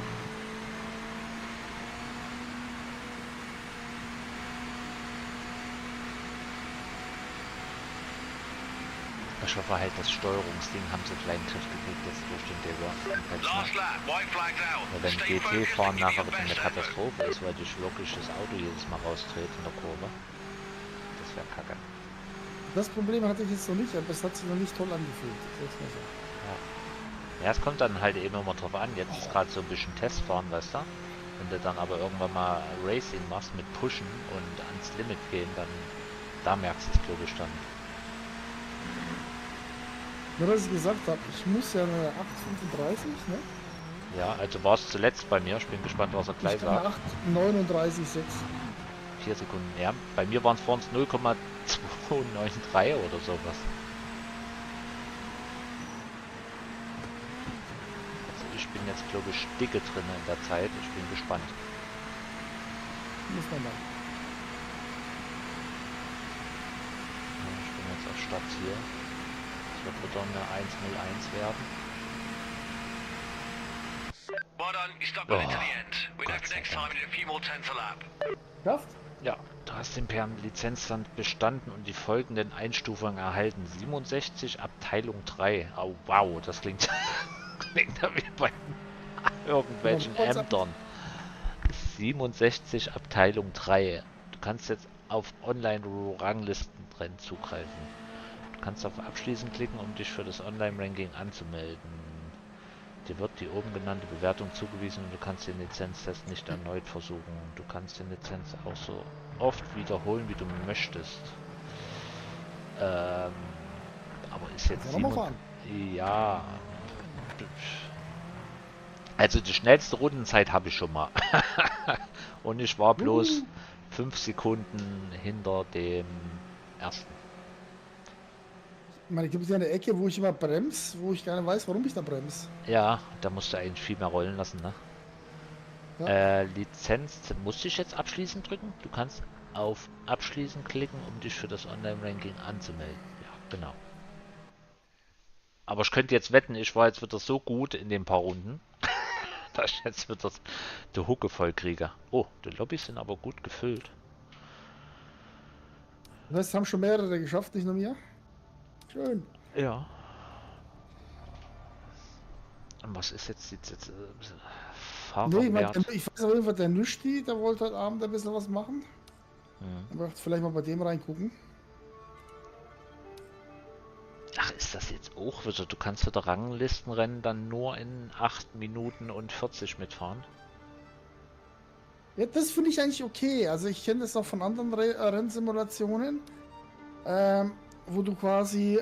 Ich hoffe halt, das Steuerungsding haben sie klein Griff gekriegt jetzt durch den Development. Last lap, white flags out. Weil wenn Stay GT focused fahren and give nachher your wieder eine best effort. Katastrophe ist, weil ich wirklich das Auto jedes Mal raustrete in der Kurve. Das wäre kacke. Das Problem hatte ich jetzt noch nicht, aber es hat sich noch nicht toll angefühlt. Sag's mal so. Ja, es kommt dann halt eben immer drauf an. Jetzt ist gerade so ein bisschen Testfahren, weißt du? Wenn du dann aber irgendwann mal Racing machst mit Pushen und ans Limit gehen, dann da merkst du es, glaube ich, dann. Nur, dass ich gesagt habe, ich muss ja eine 8,35, ne? Ja, also war es zuletzt bei mir. Ich bin gespannt, was er gleich Ich kann sagt. eine 8,39,6. 4 Sekunden. Ja, bei mir waren es vorhin 0,293 oder sowas. Also ich bin jetzt, glaube ich, dicke drin in der Zeit. Ich bin gespannt. Muss man mal. Ja, ich bin jetzt auf Start hier. Das wird wieder eine 1:01 werden. Well done, you stuck with it to Oh, the end. We know Gott for sei next time Dank. you need a few more tenths a lap. Kraft? Ja, du hast den per Lizenzstand bestanden und die folgenden Einstufungen erhalten. 67 Abteilung 3. Oh wow, das klingt, klingt ja wie bei irgendwelchen Ja, Ämtern. 67 Abteilung 3. Du kannst jetzt auf Online-Ranglistenrennen zugreifen. Du kannst auf Abschließen klicken, um dich für das Online-Ranking anzumelden. Dir wird die oben genannte Bewertung zugewiesen und du kannst den Lizenztest nicht erneut versuchen. Du kannst den Lizenz auch so oft wiederholen, wie du möchtest. Aber ist jetzt Sollen wir mal fahren? Ja. Also die schnellste Rundenzeit habe ich schon mal. Und ich war bloß 5 Sekunden hinter dem ersten. Ich meine, gibt es ja eine Ecke, wo ich immer bremse, wo ich gar nicht weiß, warum ich da bremse. Ja, da musst du eigentlich viel mehr rollen lassen, ne? Ja. Lizenz musste ich jetzt abschließen drücken. Du kannst auf Abschließen klicken, um dich für das Online-Ranking anzumelden. Ja, genau. Aber ich könnte jetzt wetten, ich war jetzt wieder so gut in den paar Runden, dass ich jetzt wieder die Hucke voll kriege. Oh, die Lobbys sind aber gut gefüllt. Das heißt, haben schon mehrere geschafft, nicht nur mir. Schön. Ja. Und was ist jetzt Nee, ich, mein, Fahrerwert? ich weiß auf jeden Fall, der Nüschti, der wollte heute Abend ein bisschen was machen. Hm. Aber vielleicht mal bei dem reingucken. Ach, ist das jetzt auch wieder? Du kannst wieder Ranglistenrennen dann nur in 8 Minuten und 40 mitfahren? Ja, das finde ich eigentlich okay. Also ich kenne das auch von anderen Rennsimulationen, wo du quasi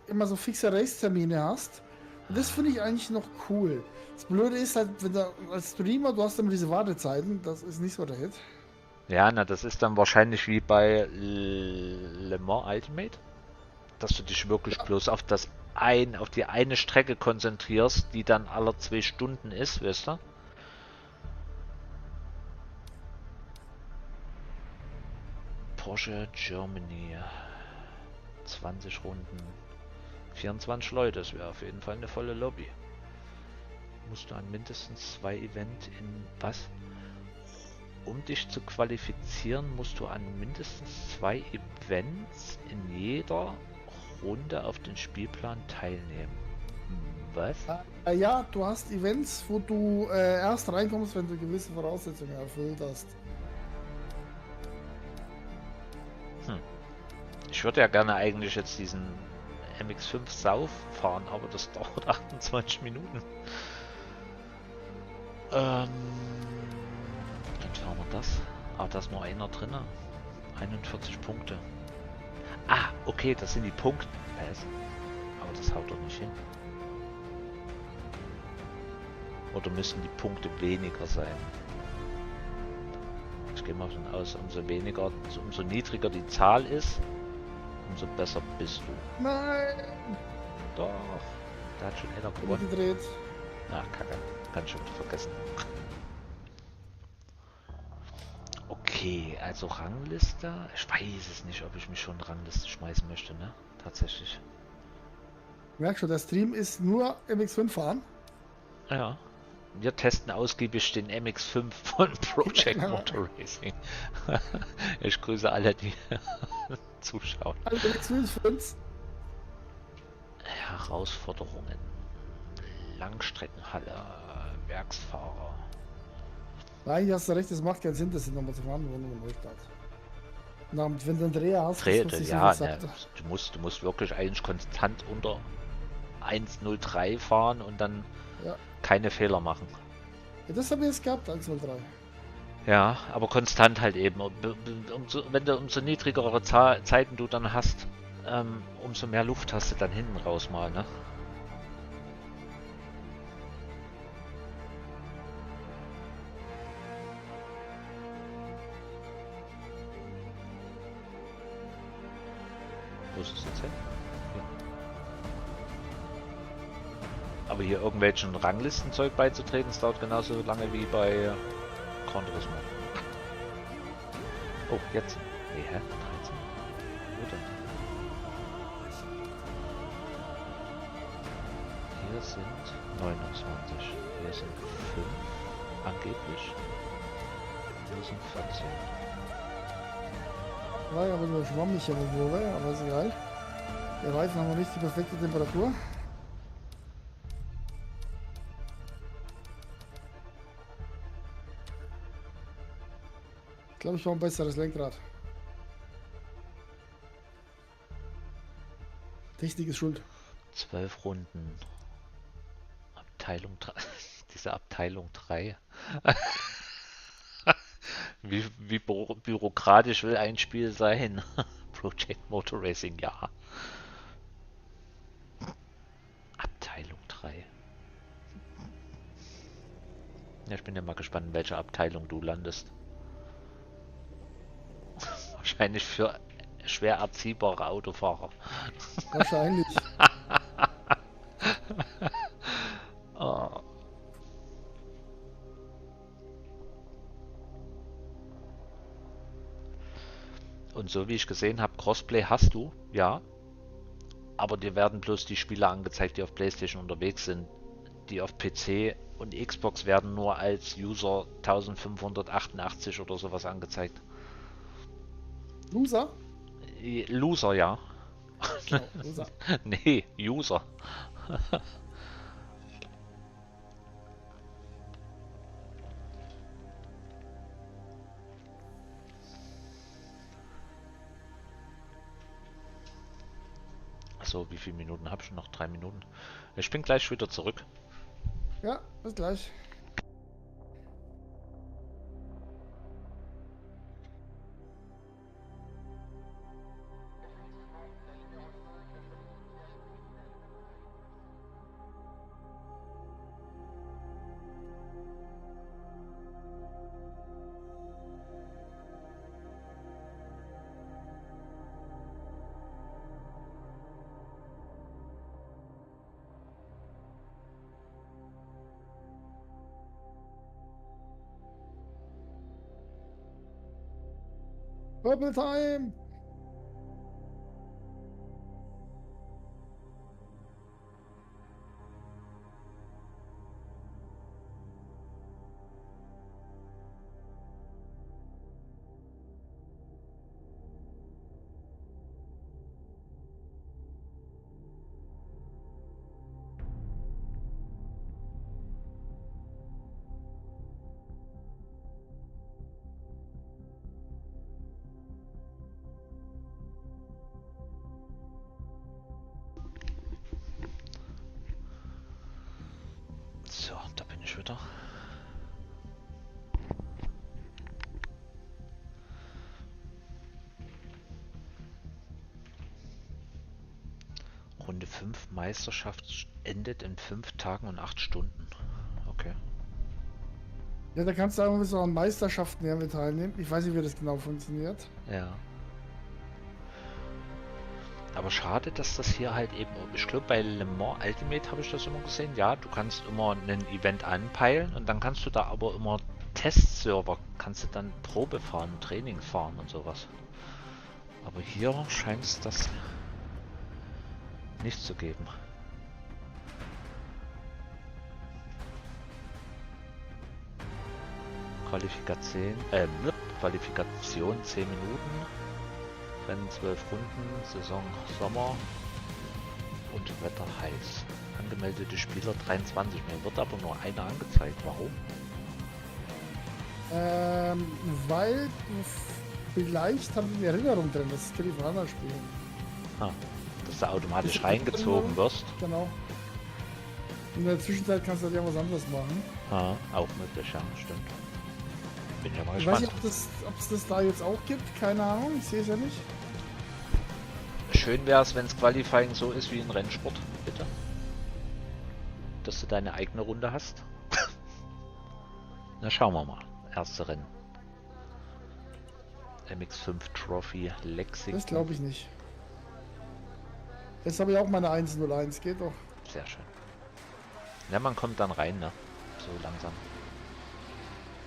immer so fixe Racetermine hast. Und das finde ich eigentlich noch cool. Das Blöde ist halt, wenn du als Streamer, du hast immer diese Wartezeiten, das ist nicht so der Hit. Ja, na, das ist dann wahrscheinlich wie bei Le Mans Ultimate, dass du dich wirklich bloß auf auf die eine Strecke konzentrierst, die dann alle 2 Stunden ist, weißt du? Porsche Germany. 20 Runden. 24 Leute, das wäre auf jeden Fall eine volle Lobby. Musst du an mindestens 2 Event in was? Um dich zu qualifizieren, musst du an mindestens 2 Events in jeder Runde auf den Spielplan teilnehmen. Was? Ja, du hast Events, wo du erst reinkommst, wenn du gewisse Voraussetzungen erfüllt hast. Ich würde ja gerne eigentlich jetzt diesen MX5 Sauf fahren, aber das dauert 28 Minuten. Dann fahren wir das. Ah, da ist nur einer drin. 41 Punkte. Ah, okay, das sind die Punkte. Aber das haut doch nicht hin. Oder müssen die Punkte weniger sein? Ich gehe mal davon aus, umso niedriger die Zahl ist, umso besser bist du. Nein! Doch, da hat schon einer gewonnen. Gedreht. Ach, Kacke. Kann ich schon wieder vergessen. Okay, also Rangliste. Ich weiß es nicht, ob ich mich schon Rangliste schmeißen möchte, ne? Tatsächlich. Merkst du, der Stream ist nur MX5 fahren. Ja. Wir testen ausgiebig den MX5 von Project Motor Racing. Ich grüße alle, die zuschauen. Also MX5. Herausforderungen. Langstreckenhalle, Werksfahrer. Nein, hast du recht, es macht keinen Sinn, das nochmal zu fahren, wenn du einen Neustart. Na, und wenn du einen Dreher hast, Drehte, was ich ja, so ne, gesagt du musst wirklich eigentlich konstant unter 1,03 fahren und dann Ja. keine Fehler machen. Ja, das habe ich jetzt gehabt, 103. Ja, aber konstant halt eben. Wenn du umso niedrigere Zeiten du dann hast, umso mehr Luft hast du dann hinten raus mal, ne? Wo ist es jetzt hin? Hier. Aber hier irgendwelchen Ranglistenzeug beizutreten, das dauert genauso lange wie bei Gran Turismo. Oh, jetzt. Nee, hä? 13? Wo denn? Hier sind 29. Hier sind 5 angeblich. Hier sind 14. War ja aber nur schwammig, aber ist egal. Die Reifen haben noch nicht die perfekte Temperatur. Ich glaube, ich brauche ein besseres Lenkrad. Technik ist schuld. 12 Runden. Abteilung 3. Diese Abteilung 3. Wie bürokratisch will ein Spiel sein? Project Motor Racing, ja. Abteilung 3. Ja, ich bin ja mal gespannt, in welcher Abteilung du landest. Wahrscheinlich für schwer erziehbare Autofahrer. Wahrscheinlich. Oh. Und so wie ich gesehen habe, Crossplay hast du, ja. Aber dir werden bloß die Spiele angezeigt, die auf PlayStation unterwegs sind. Die auf PC und Xbox werden nur als User 1588 oder sowas angezeigt. Loser? Loser, ja. Oh, Loser. Nee, User. So, wie viele Minuten habe ich noch? 3 Minuten. Ich bin gleich wieder zurück. Ja, bis gleich. Purple Time! weiter. Runde 5 Meisterschaft endet in 5 Tagen und 8 Stunden. Okay. Ja, da kannst du auch so an Meisterschaften ja mit teilnehmen. Ich weiß nicht, wie das genau funktioniert. Ja. Aber schade, dass das hier halt eben, ich glaube bei Le Mans Ultimate habe ich das immer gesehen, ja, du kannst immer ein Event anpeilen und dann kannst du da aber immer Testserver, kannst du dann Probe fahren, Training fahren und sowas. Aber hier scheint es das nicht zu geben. Qualifikation 10 Minuten. Rennen 12 Runden, Saison Sommer und Wetter heiß. Angemeldete Spieler 23. Mir wird aber nur einer angezeigt. Warum? Weil du vielleicht haben die eine Erinnerung drin, dass es Telefoner spielen. Ah, dass du automatisch Ist reingezogen wirst. Genau. In der Zwischenzeit kannst du halt ja was anderes machen. Ah, auch möglich, ja, stimmt. Bin ja mal Ich weiß gespannt. nicht, ob es das da jetzt auch gibt. Keine Ahnung, ich sehe es ja nicht. Schön wäre es, wenn es Qualifying so ist wie in Rennsport, bitte. Dass du deine eigene Runde hast. Na, schauen wir mal. Erste Rennen. MX5 Trophy Lexington. Das glaube ich nicht. Jetzt habe ich auch meine 101, geht doch. Sehr schön. Ja, man kommt dann rein, ne? So langsam.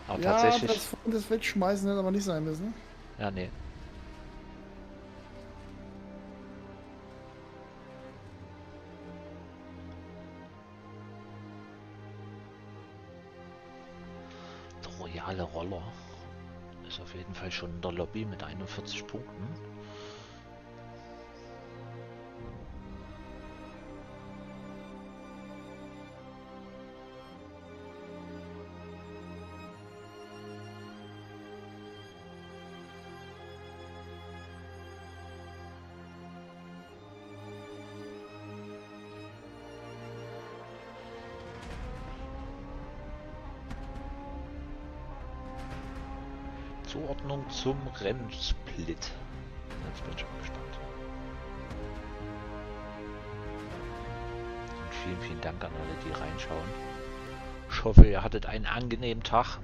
Aber Ja, tatsächlich. das Wegschmeißen hätte aber nicht sein müssen. Ja, nee. Der royale Roller ist auf jeden Fall schon in der Lobby mit 41 Punkten. Zuordnung zum Rennsplit. Jetzt bin ich schon gespannt. Und vielen, vielen Dank an alle, die reinschauen. Ich hoffe, ihr hattet einen angenehmen Tag.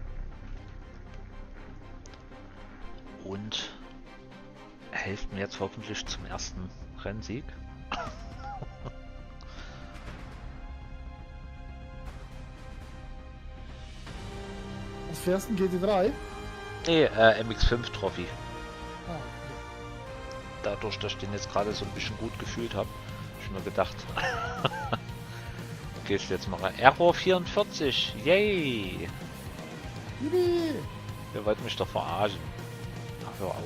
Und helft mir jetzt hoffentlich zum ersten Rennsieg. Was fährst du denn GT3? Nee, MX5 Trophy. Ah, Dadurch, dass ich den jetzt gerade so ein bisschen gut gefühlt habe, habe ich mir gedacht, gehst jetzt mal rein. Error 44, yay! Yippie! Ihr wollt mich doch verarschen. Ach, hör auf.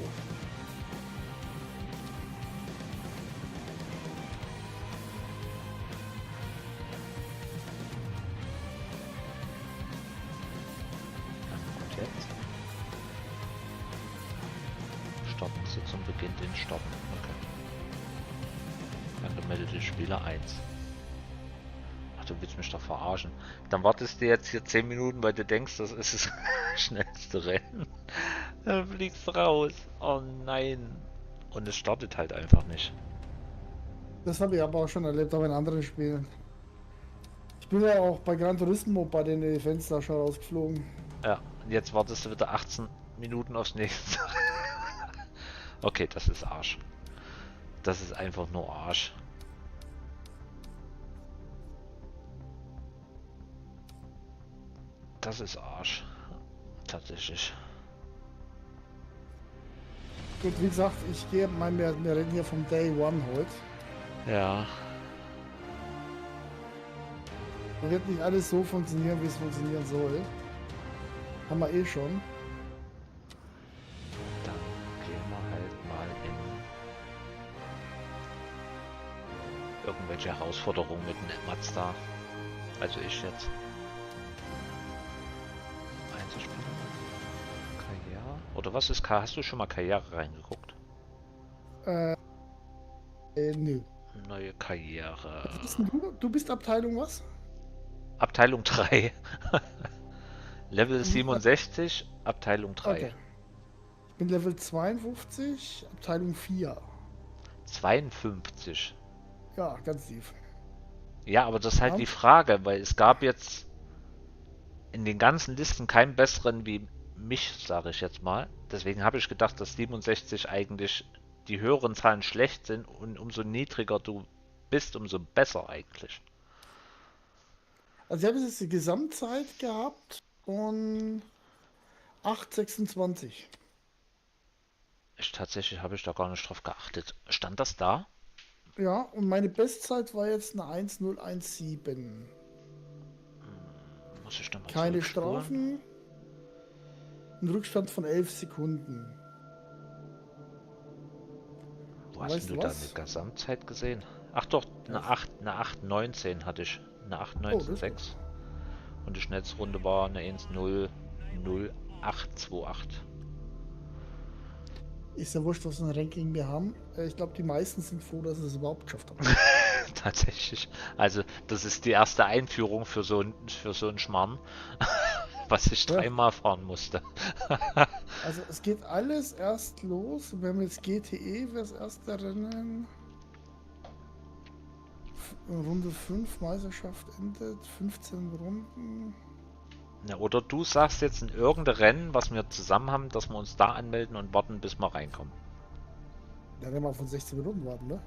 Und jetzt? Starten Sie zum Beginn den Stopp. Okay. Angemeldete Spieler 1. Ach, du willst mich doch verarschen. Dann wartest du jetzt hier 10 Minuten, weil du denkst, das ist das schnellste Rennen. Dann fliegst du raus. Oh nein. Und es startet halt einfach nicht. Das habe ich aber auch schon erlebt, auch in anderen Spielen. Ich bin ja auch bei Gran Turismo bei den Events da schon rausgeflogen. Ja, und jetzt wartest du wieder 18 Minuten aufs nächste. Okay, das ist Arsch. Das ist einfach nur Arsch. Das ist Arsch. Tatsächlich. Gut, wie gesagt, ich gehe, wir reden hier vom Day One heute. Ja. Da wird nicht alles so funktionieren, wie es funktionieren soll. Haben wir eh schon. Dann gehen wir halt mal in irgendwelche Herausforderungen mit dem Mazda. Also ich jetzt. Einzelspieler. Karriere. Oder was ist Hast du schon mal Karriere reingeguckt? Nö. Neue Karriere. Was bist denn du? Du bist Abteilung was? Abteilung 3. Level 67, Abteilung 3. Okay. Ich bin Level 52, Abteilung 4. 52. Ja, ganz tief. Ja, aber das ist halt Ja. die Frage, weil es gab jetzt in den ganzen Listen keinen besseren wie mich, sage ich jetzt mal. Deswegen habe ich gedacht, dass 67 eigentlich die höheren Zahlen schlecht sind und umso niedriger du bist, umso besser eigentlich. Also ich habe jetzt die Gesamtzeit gehabt von 8,26. Tatsächlich habe ich da gar nicht drauf geachtet. Stand das da? Ja, und meine Bestzeit war jetzt eine 1,017. Muss ich da mal Keine zurückspulen? Strafen. Ein Rückstand von 11 Sekunden. Wo hast Weißt du du da was? eine Gesamtzeit gesehen? Ach doch, Ja. eine 8,19 hatte ich. Eine Oh, das ist 8,19,6. Und die schnellste Runde war eine 1,00828. Ist ja wurscht, was für ein Ranking wir haben. Ich glaube, die meisten sind froh, dass sie es überhaupt geschafft haben. Tatsächlich. Also, das ist die erste Einführung für so einen Schmarrn, was ich Ja. dreimal fahren musste. Also es geht alles erst los. Wir haben jetzt GTE für das erste Rennen. Runde 5, Meisterschaft endet. 15 Runden. Ja, oder du sagst jetzt in irgendein Rennen, was wir zusammen haben, dass wir uns da anmelden und warten, bis wir reinkommen. Da werden wir von 16 Minuten warten, ne?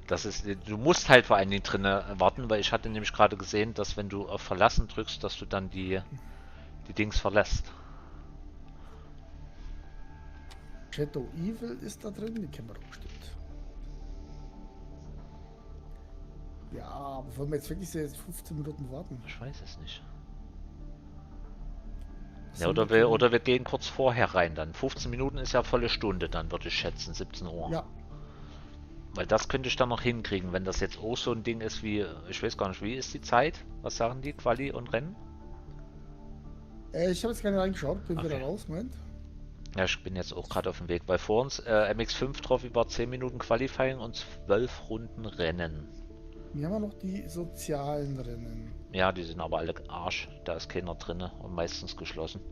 Das ist, du musst halt vor allen Dingen drinnen warten, weil ich hatte nämlich gerade gesehen, dass wenn du auf Verlassen drückst, dass du dann die Dings verlässt. Shadow Evil ist da drin, die kennen wir doch bestimmt. Ja, aber wollen wir jetzt wirklich jetzt 15 Minuten warten? Ich weiß es nicht. Was Ja, haben wir denn? oder wir gehen kurz vorher rein dann. 15 Minuten ist ja volle Stunde, dann würde ich schätzen, 17 Uhr. Ja, Weil das könnte ich dann noch hinkriegen, wenn das jetzt auch so ein Ding ist wie, ich weiß gar nicht, wie ist die Zeit? Was sagen die, Quali und Rennen? ich habe jetzt gar nicht reingeschaut, bin Okay. wieder raus, Moment. Ja, ich bin jetzt auch gerade auf dem Weg, weil vor uns MX5 drauf über 10 Minuten Qualifying und 12 Runden Rennen. Wir haben ja noch die sozialen Rennen. Ja, die sind aber alle Arsch, da ist keiner drinne und meistens geschlossen.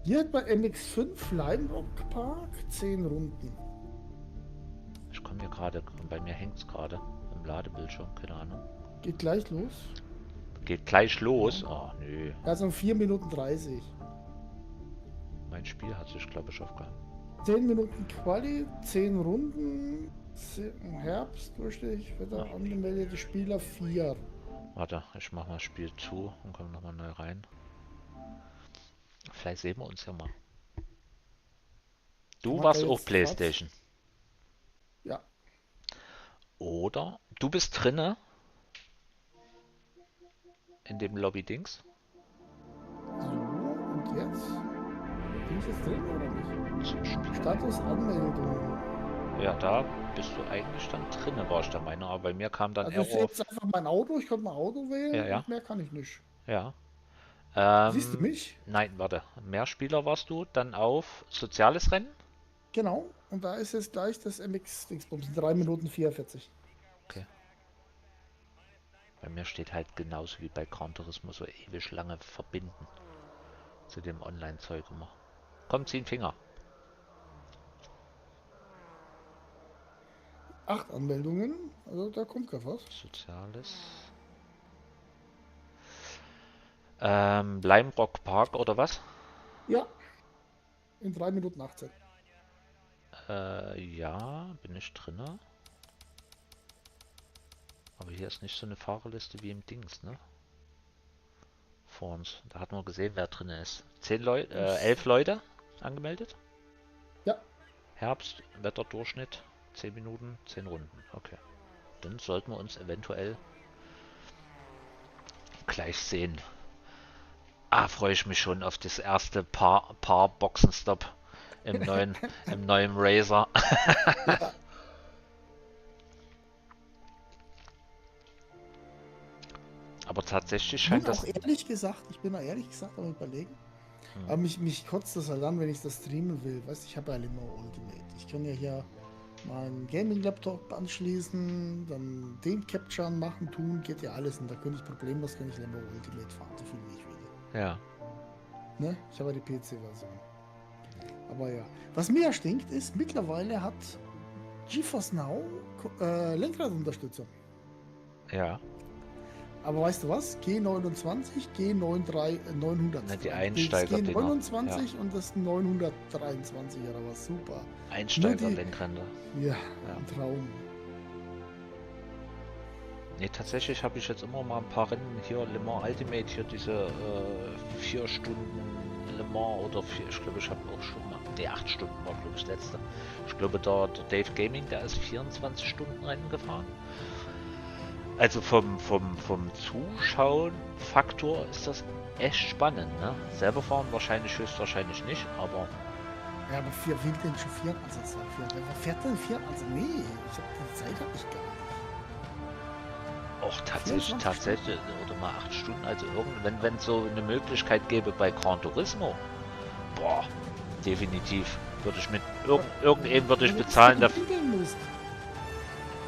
Hier hat bei MX5 Limerock Park 10 Runden. Ich komme hier gerade, bei mir hängt es gerade im Ladebildschirm, keine Ahnung. Geht gleich los. Geht gleich los? Oh, nö. Also um 4 Minuten 30. Mein Spiel hat sich, glaube ich, aufgehalten. 10 Minuten Quali, 10 Runden, Herbst, Durchschnitt, Wetter, angemeldete Spieler 4. Warte, ich mache mal das Spiel zu und komme nochmal neu rein. Vielleicht sehen wir uns ja mal. Du Man warst kann auch jetzt PlayStation. Ja, Oder du bist drinne in dem Lobby-Dings. so, und jetzt? Bin ich jetzt drin oder nicht? Zum Spiel. Status Anmeldung. Ja, da bist du eigentlich dann drinne, war ich der Meinung. Aber bei mir kam dann Also ich sehe Error. jetzt einfach mein Auto, ich konnte mein Auto wählen Ja, ja. und mehr kann ich nicht. Ja. Siehst du mich? Nein, warte. Mehrspieler warst du, dann auf soziales Rennen. Genau, und da ist jetzt gleich das MX-Dingsbums, 3 Minuten 44. Okay. Bei mir steht halt genauso wie bei Gran Turismo so ewig lange verbinden zu dem Online-Zeug immer. Komm, zieh den Finger. 8 Anmeldungen, also da kommt gar was. Soziales. Limerock Park oder was? Ja, in 3 Minuten 18. Ja, bin ich drinne. Aber hier ist nicht so eine Fahrerliste wie im Dings, ne? Vor uns. Da hat man gesehen, wer drin ist. 11 Leute angemeldet. Ja. Herbst, Wetterdurchschnitt, 10 Minuten, 10 Runden. Okay. Dann sollten wir uns eventuell gleich sehen. Ah, freue ich mich schon auf das erste Paar Boxenstopp im neuen Razer. Ja. Aber tatsächlich Ich scheint bin das. auch ehrlich gesagt, am Überlegen. Aber mich kotzt das halt an, wenn ich das streamen will. Weißt du, ich habe ja Limo Ultimate. Ich kann ja hier meinen Gaming-Laptop anschließen, dann den Capturen machen, tun, geht ja alles. Und da könnte ich problemlos Lambo Ultimate fahren, so viel wie ich will. Ja. Ne? Ich habe ja die PC-Version. Aber ja. Was mir ja stinkt, ist, mittlerweile hat GeForce Now Lenkradunterstützung. Ja. Aber weißt du was? G29, G93, 900. Na, die Das Einsteiger-Dinger. G29 und das 923 oder was? Super. Einsteiger-Lenkräder. Ja, ein Traum. Ne, tatsächlich habe ich jetzt immer mal ein paar Rennen hier, Le Mans Ultimate, hier diese 4 Stunden Le Mans oder 4, ich glaube, ich habe auch schon mal, ne, 8 Stunden war, glaube ich, das letzte. Ich glaube, der Dave Gaming, der ist 24 Stunden Rennen gefahren. Also vom Zuschauen-Faktor ist das echt spannend, ne? Selber fahren höchstwahrscheinlich nicht, aber Ja, aber wer will denn schon 4? Also, wer fährt denn 4? Also, nee, die Zeit habe ich gar nicht. auch 24 tatsächlich, oder mal 8 Stunden, also wenn so eine Möglichkeit gäbe bei Gran Turismo, boah, definitiv, würde ich mit irgendeinem würde ich Wenn du bezahlen das dafür. entwickeln musst.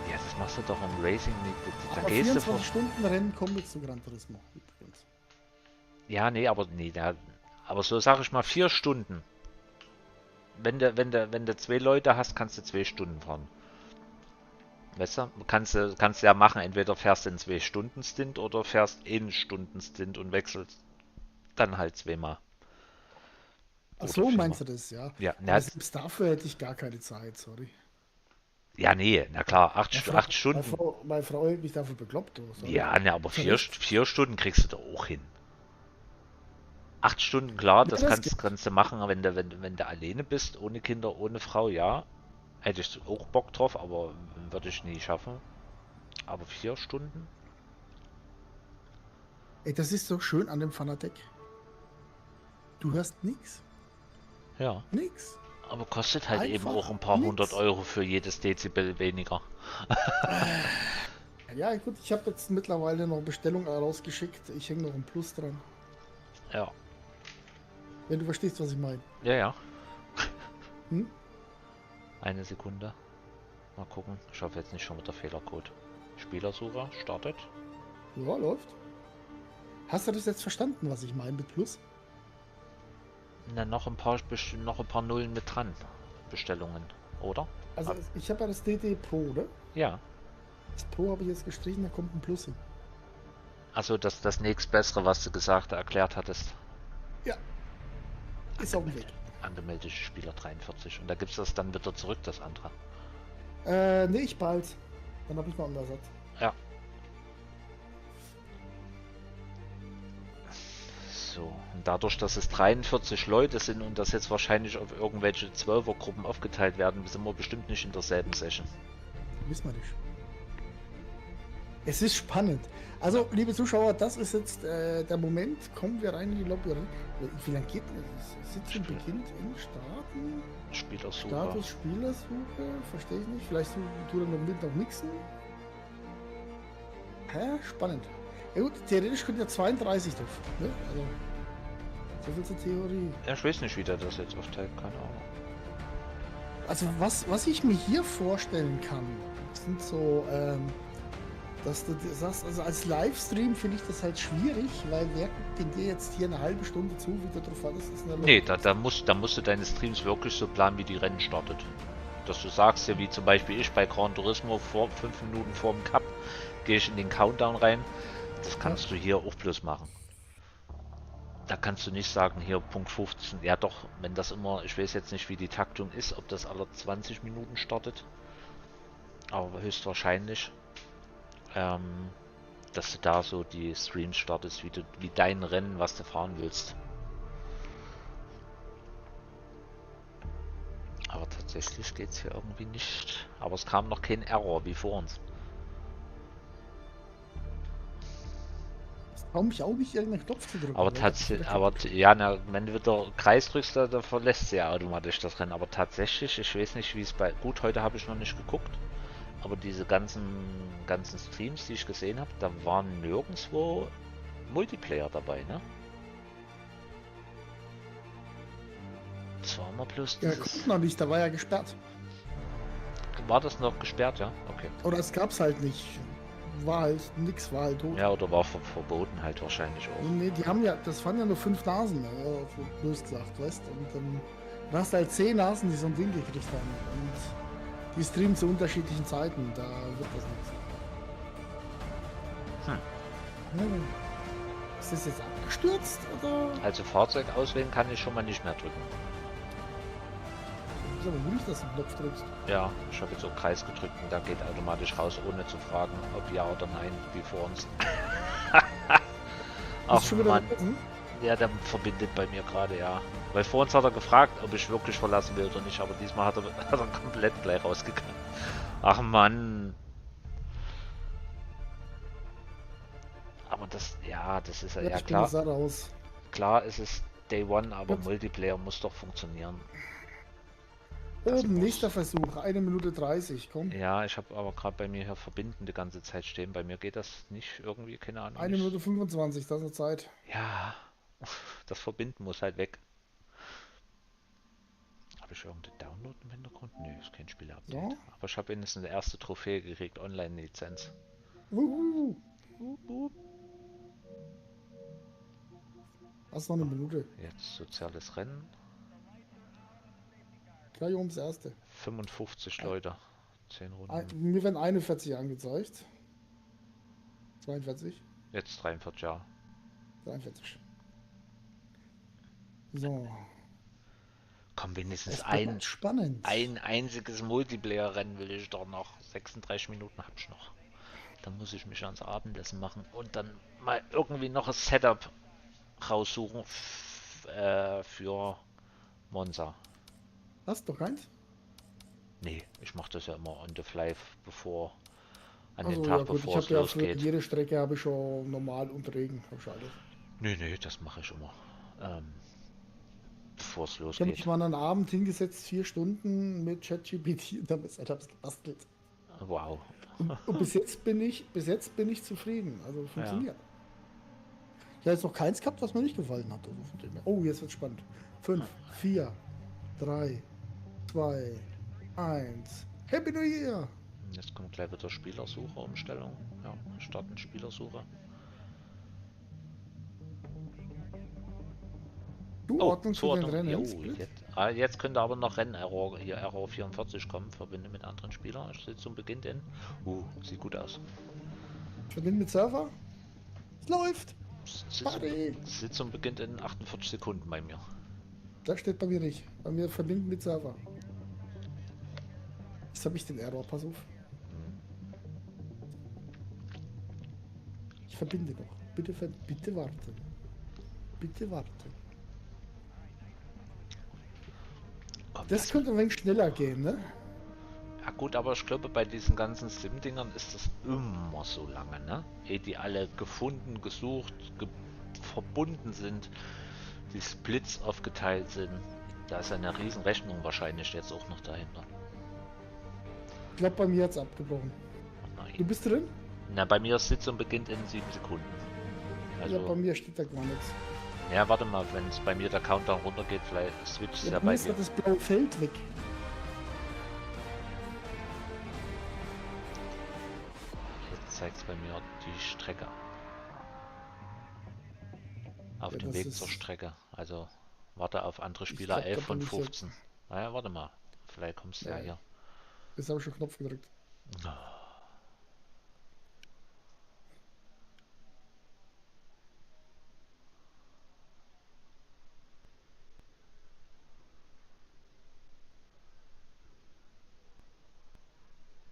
Ja, das machst du doch im Racing nicht, da Aber gehst du 24 Stunden Rennen kommen jetzt zu Gran Turismo übrigens. Ja, nee, aber so sage ich mal 4 Stunden. Wenn du 2 Leute hast, kannst du 2 Stunden fahren. Weißt du, kannst du ja machen, entweder fährst du einen 2 Stunden Stint oder fährst 1 Stunden Stint und wechselst dann halt zweimal. Ach Oder so, viermal. meinst du das, ja? Ja, Aber selbst dafür hätte ich gar keine Zeit, sorry. ja, nee, na klar, 8 Stunden. Meine Frau hält mich dafür bekloppt, du, sorry. Ja, ne, aber Zu 4 Recht. 4 Stunden kriegst du da auch hin. 8 Stunden, klar, Ja, das das kannst du machen, wenn du alleine bist, ohne Kinder, ohne Frau, ja. Hätte ich auch Bock drauf, aber würde ich nie schaffen. Aber 4 Stunden? Ey, das ist so schön an dem Fanatec. Du hörst nix. Ja. Nix. Aber kostet halt eben Einfach auch ein paar nix. 100 Euro für jedes Dezibel weniger. Ja, gut, ich habe jetzt mittlerweile noch Bestellung rausgeschickt. Ich hänge noch ein Plus dran. Ja. Wenn du verstehst, was ich meine. Ja, ja. Hm? Eine Sekunde. Mal gucken. Ich hoffe jetzt nicht schon mit der Fehlercode. Spielersucher startet. Ja, läuft. Hast du das jetzt verstanden, was ich meine mit Plus? Na, noch ein paar Nullen mit dran. Bestellungen, oder? Also ich habe ja das DD Pro, oder? Ja. Das Pro habe ich jetzt gestrichen, da kommt ein Plus hin. Also das nächstbessere, was du erklärt hattest. Ja. Ist auf dem Weg. Angemeldete Spieler 43. Und da gibt es das dann wieder zurück, das andere. Nee, ich behalt's. Dann habe ich noch einen Ersatz. Ja. So, und dadurch, dass es 43 Leute sind und das jetzt wahrscheinlich auf irgendwelche 12er-Gruppen aufgeteilt werden, sind wir bestimmt nicht in derselben Session. Wissen wir nicht. Es ist spannend. Also, liebe Zuschauer, das ist jetzt der Moment. Kommen wir rein in die Lobby. Wie lange geht das? Sitzung beginnt in Starten. Spielersuche. Status Spielersuche. Verstehe ich nicht. Vielleicht tut er noch mixen. Hä? Spannend. Ja gut, theoretisch könnte ja 32 drauf. Ne? Also, so viel zur Theorie. Ja, ich weiß nicht, wie der das jetzt aufteilt, keine Ahnung. Also was ich mir hier vorstellen kann, sind so, dass du sagst, also als Livestream finde ich das halt schwierig, weil wer guckt denn dir jetzt hier eine halbe Stunde zu, wie du drauf alles ist? Nee, da musst du deine Streams wirklich so planen, wie die Rennen startet. Dass du sagst, ja, wie zum Beispiel ich bei Gran Turismo 5 Minuten vor dem Cup gehe ich in den Countdown rein. Das kannst du hier auch bloß machen. Da kannst du nicht sagen, hier Punkt 15. Ja doch, wenn das immer, ich weiß jetzt nicht, wie die Taktung ist, ob das alle 20 Minuten startet. Aber höchstwahrscheinlich, dass du da so die Streams startest, wie dein Rennen, was du fahren willst. Aber tatsächlich geht es hier irgendwie nicht. Aber es kam noch kein Error wie vor uns. Traue mich auch nicht, irgendeinen Knopf zu drücken. Aber tatsächlich, ja, na, wenn du wieder Kreis drückst, da verlässt sie ja automatisch das Rennen. Aber tatsächlich, ich weiß nicht, wie es bei. Gut, heute habe ich noch nicht geguckt. Aber diese ganzen Streams, die ich gesehen habe, da waren nirgendwo Multiplayer dabei, ne? Das war immer bloß Ja, dieses. guck noch nicht, da war ja gesperrt. war das noch gesperrt, ja? Okay. Oder es gab's halt nicht. War halt nix, war halt tot. Ja, oder war verboten halt wahrscheinlich auch. Nee, die haben ja, das waren ja nur 5 Nasen, so bös gesagt, weißt du? Und dann hast du halt 10 Nasen, die so ein Ding gekriegt haben. Und die streamen zu unterschiedlichen Zeiten, da wird das nichts. Hm. Ist das jetzt abgestürzt oder? Also Fahrzeug auswählen kann ich schon mal nicht mehr drücken. Ist aber ruhig, dass du den Knopf drückst. Ja, ich habe jetzt auch Kreis gedrückt und da geht automatisch raus, ohne zu fragen, ob ja oder nein, wie vor uns. Ach Ist schon wieder Mann, vergessen? ja, der verbindet bei mir gerade, ja. Weil vor uns hat er gefragt, ob ich wirklich verlassen will oder nicht, aber diesmal hat er komplett gleich rausgegangen. Ach Mann. Aber das, ja, das ist ja, Ja, ja ich bin jetzt klar. da raus. Klar ist es Day One, aber Gut. Multiplayer muss doch funktionieren. Das Oben, muss. nächster Versuch, 1 Minute 30, komm. Ja, ich habe aber gerade bei mir hier verbinden die ganze Zeit stehen. Bei mir geht das nicht irgendwie, keine Ahnung. 1 Minute 25, das ist eine Zeit. Ja, das Verbinden muss halt weg. Habe ich irgendeinen Download im Hintergrund? Nö, ist kein Spiel-Update. So. Aber ich habe wenigstens eine erste Trophäe gekriegt, Online-Lizenz. Wuhu. Hast noch eine Minute. Jetzt soziales Rennen. Gleich ums Erste. 55 Leute. 10 Runden. Mir werden 41 angezeigt. 42, Jetzt 43 Jahre. 43. So. Komm, wenigstens Es bleibt spannend. ein einziges Multiplayer-Rennen will ich doch noch. 36 Minuten habe ich noch. Dann muss ich mich ans Abendessen machen und dann mal irgendwie noch ein Setup raussuchen für Monza. Hast du doch keins? Nee, ich mache das ja immer on the fly, bevor an Also den ja Tag, gut, ich bevor es habe ja für losgeht. jede Strecke habe ich schon normal und Regen. Hab ich alles. Nee, das mache ich immer. Bevor es Ich habe losgeht. mich mal einen Abend hingesetzt, 4 Stunden mit ChatGPT und habe es gebastelt. Wow. Und bis jetzt bin ich zufrieden. Also funktioniert. Ich habe jetzt noch keins gehabt, was mir nicht gefallen hat. Also von dem her. Oh, jetzt wird spannend. 5, 4, 3, 2, 1. Happy New Year! Jetzt kommt gleich wieder Spielersuche-Umstellung. Ja, starten Spielersuche. Zuordnung zu den Zuordnung. Rennen. Jo, jetzt könnte aber noch Rennerror, hier Error 44 kommen. Verbinde mit anderen Spielern. Ich sitze zum Beginn in. Sieht gut aus. Ich verbinde mit Server. Es läuft! Party! Sitzt zum Beginn in 48 Sekunden bei mir. Das steht bei mir nicht. Bei mir verbinden mit Server. Jetzt habe ich den Error, pass auf. Ich verbinde noch. Bitte warten. Bitte warten. Komm, Das könnte ein wenig schneller gehen, ne? ja gut, aber ich glaube, bei diesen ganzen Sim-Dingern ist das immer so lange, ne? Ehe die alle gefunden, gesucht, verbunden sind, die Splits aufgeteilt sind. Da ist eine riesen Rechnung wahrscheinlich jetzt auch noch dahinter. Ich glaube, bei mir hat es abgebrochen. Du Nein. bist drin? Na, bei mir ist Sitzung beginnt in 7 Sekunden. Ja, bei Also, mir steht da gar nichts. ja, warte mal, wenn es bei mir der Countdown runtergeht, vielleicht switcht es Ja, ja bei bei mir ist dir. ja das blaue Feld weg. Jetzt zeigt es bei mir die Strecke. Auf Ja, dem das Weg ist- zur Strecke. Also warte auf andere Ich Spieler, glaub, 11 da von bin ich 15. Naja, warte mal. Vielleicht kommst du ja Ja. hier. Jetzt habe ich schon Knopf gedrückt.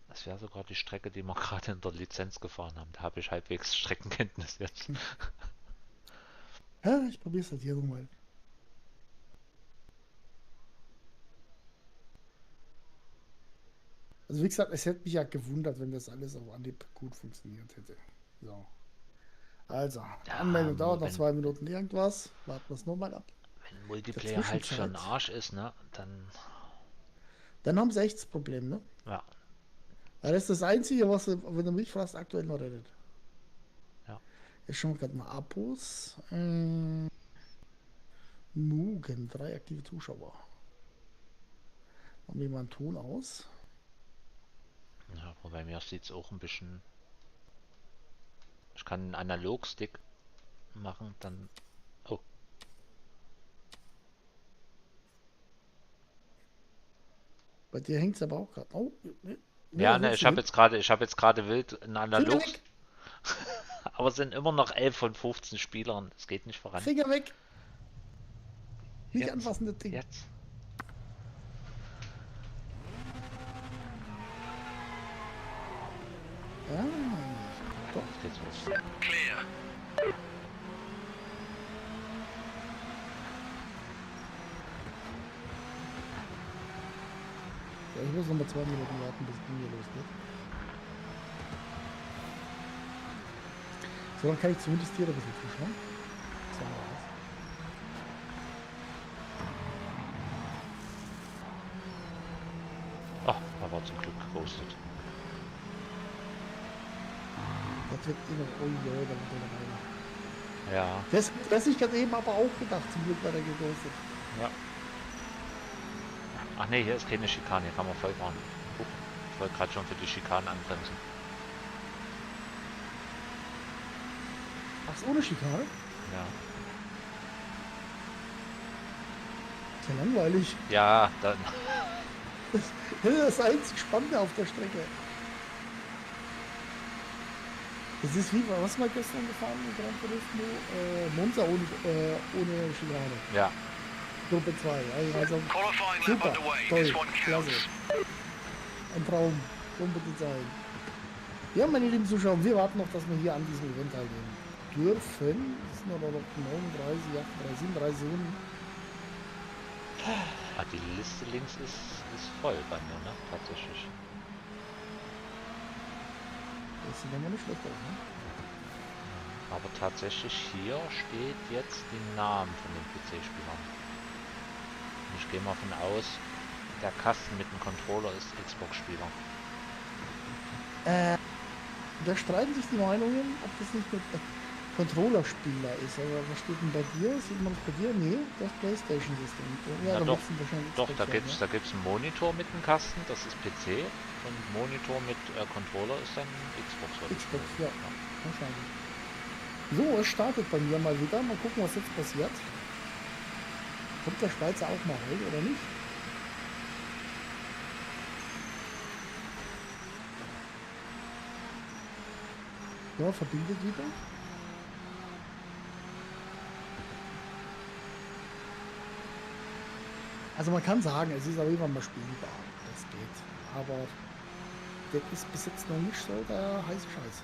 Das wäre sogar die Strecke, die wir gerade in der Lizenz gefahren haben. Da habe ich halbwegs Streckenkenntnis jetzt. Ja, ich probiere es halt hier nochmal. Also wie gesagt, es hätte mich ja gewundert, wenn das alles auf Anhieb gut funktioniert hätte. So. Also, Ja, Anmeldung dauert noch wenn- 2 Minuten irgendwas. Warten wir es nochmal ab. Wenn Multiplayer halt für den Zwischenzeit- Arsch ist, ne? Dann. Dann haben sie echt das Problem, ne? Ja. Weil das ist das Einzige, was, wenn du mich fragst, aktuell noch rettet. Ja. Jetzt schauen wir gerade mal Abos. Mugen, 3 aktive Zuschauer. Machen wir mal einen Ton aus. Ja, aber bei mir sieht es auch ein bisschen... Ich kann einen Analogstick machen, dann... Oh, Bei dir hängt es aber auch gerade. Oh, ne, ne, ja, was ne, willst du hin? ich habe jetzt gerade wild einen Finger Analog, weg! aber es sind immer noch 11 von 15 Spielern. Es geht nicht voran. Finger weg! Nicht Jetzt, anfassen, das Ding. jetzt. Ja, doch. Jetzt geht's los. Clear. Ja, ich muss noch mal 2 Minuten warten, bis es mir losgeht. So, dann kann ich zumindest hier ein bisschen zuschauen. So, was. Oh, da war zum Glück gerostet. Das wird immer. Oh ja, da wird er dabei. Ja, Das ich gerade eben aber auch gedacht, zum Glück war der geghostet. ja. Ach nee, hier ist keine Schikane, hier kann man voll fahren. Huch, ich wollte gerade schon für die Schikanen anbremsen. Ach, ist ohne Schikane? Ja. Ist ja langweilig. Ja, dann. Das ist das einzig Spannende auf der Strecke. Das ist wie, was wir gestern gefahren in Gran Turismo? Monza ohne Schikane. Ja, Gruppe 2. Also Qualifying lap super, underway. toll, This one klasse. counts. Ein Traum. So unbedingt sein. Ja, meine lieben Zuschauer, wir warten noch, dass wir hier an diesem Event teilnehmen dürfen. Es sind aber noch 39, 38, 37 Sekunden. ah, die Liste links ist voll bei mir, ne? Tatsächlich. Das sieht aber nicht schlecht aus, ne? Aber tatsächlich hier steht jetzt die Namen von den PC-Spielern. Und ich gehe mal von aus, der Kasten mit dem Controller ist Xbox-Spieler. Da streiten sich die Meinungen, ob das nicht mit Controller-Spieler ist. Aber was steht denn bei dir? Sieht man das bei dir? Nee, das PlayStation-System. Ja, Na da doch, wird's dann wahrscheinlich doch, Xbox sein, da gibt's einen Monitor mit dem Kasten, das ist PC. Und Monitor mit Controller ist dann Xbox. ja. Xbox, ja. Wahrscheinlich. So, es startet bei mir mal wieder. Mal gucken, was jetzt passiert. Kommt der Schweizer auch mal rein, oder nicht? Ja, verbindet wieder. Also man kann sagen, es ist auf jeden Fall mal spielbar. Das geht. Aber das ist bis jetzt noch nicht so der heiße Scheiß.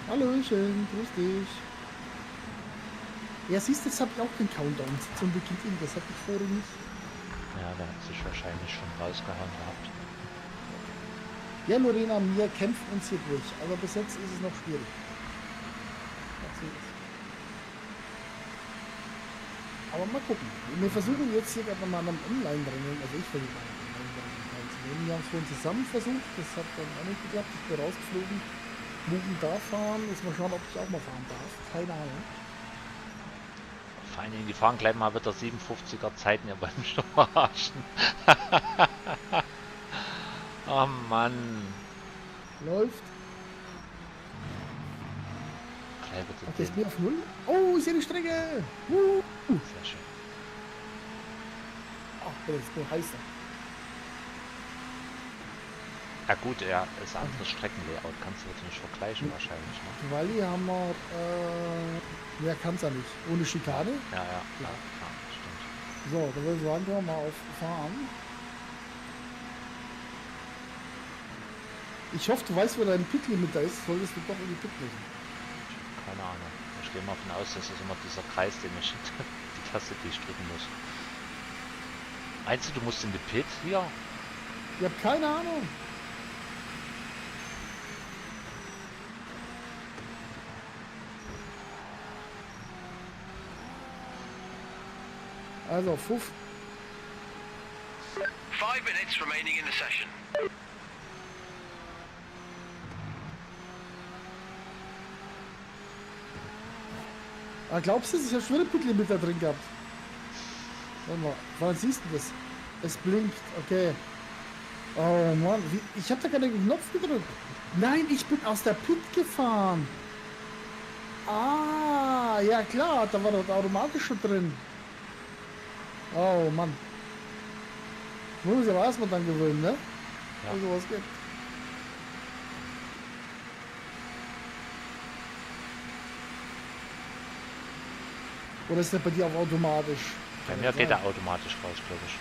Hallöchen, grüß dich. Ja, siehst du, jetzt habe ich auch den Countdown zum Beginn. Das hatte ich vorher nicht. Ja, der hat sich wahrscheinlich schon rausgehauen gehabt. Ja, Lorena, wir kämpfen uns hier durch. Aber bis jetzt ist es noch schwierig. Das ist- Aber mal gucken. Wir versuchen jetzt hier gerade mal an einem Online-Rennen. Also ich versuche mal an einem Online-Rennen teilzunehmen. Wir haben es vorhin zusammen versucht. Das hat dann auch nicht geklappt. Ich bin rausgeflogen. Mugen da fahren. Jetzt mal schauen, ob ich auch mal fahren darf. Keine Ahnung. Vor allen Dingen, die fahren gleich mal wieder 57er Zeiten ja beim Verarschen. Oh Mann. Läuft. Gleich wird Okay, ist das mir auf Null. Oh, ist hier die Strecke. sehr schön. Ach, das ist nur heißer. Ja gut, ja, ist ein anderes Streckenlayout. Kannst du jetzt nicht vergleichen wahrscheinlich, ne? Quali haben wir, mehr kann es ja nicht. Ohne Schikane. Ja, ja, ja, ja, stimmt. So, dann würde ich sagen, wir mal auf Fahren. Ich hoffe, du weißt, wo dein Pit-Limit da ist. Solltest du doch in die Pit müssen. Keine Ahnung. Ich gehe mal von aus, dass es immer dieser Kreis, den ich die Taste, die ich drücken muss. Meinst du, du musst in die Pit hier? Ich habe keine Ahnung. Also, 5. 5 minutes remaining in the session. Ah, glaubst du, ich habe schon wieder Pit-Limit da drin gehabt? Warte mal, wann siehst du das? Es blinkt, okay. Oh Mann, ich habe da keinen Knopf gedrückt. Nein, ich bin aus der Pit gefahren. Ah, ja klar, da war das automatisch schon drin. Oh Mann. Muss ich aber erstmal dann gewöhnen, ne? Ja. Also was geht. Oder ist der bei dir auch automatisch? Bei mir geht er automatisch raus, glaube ich.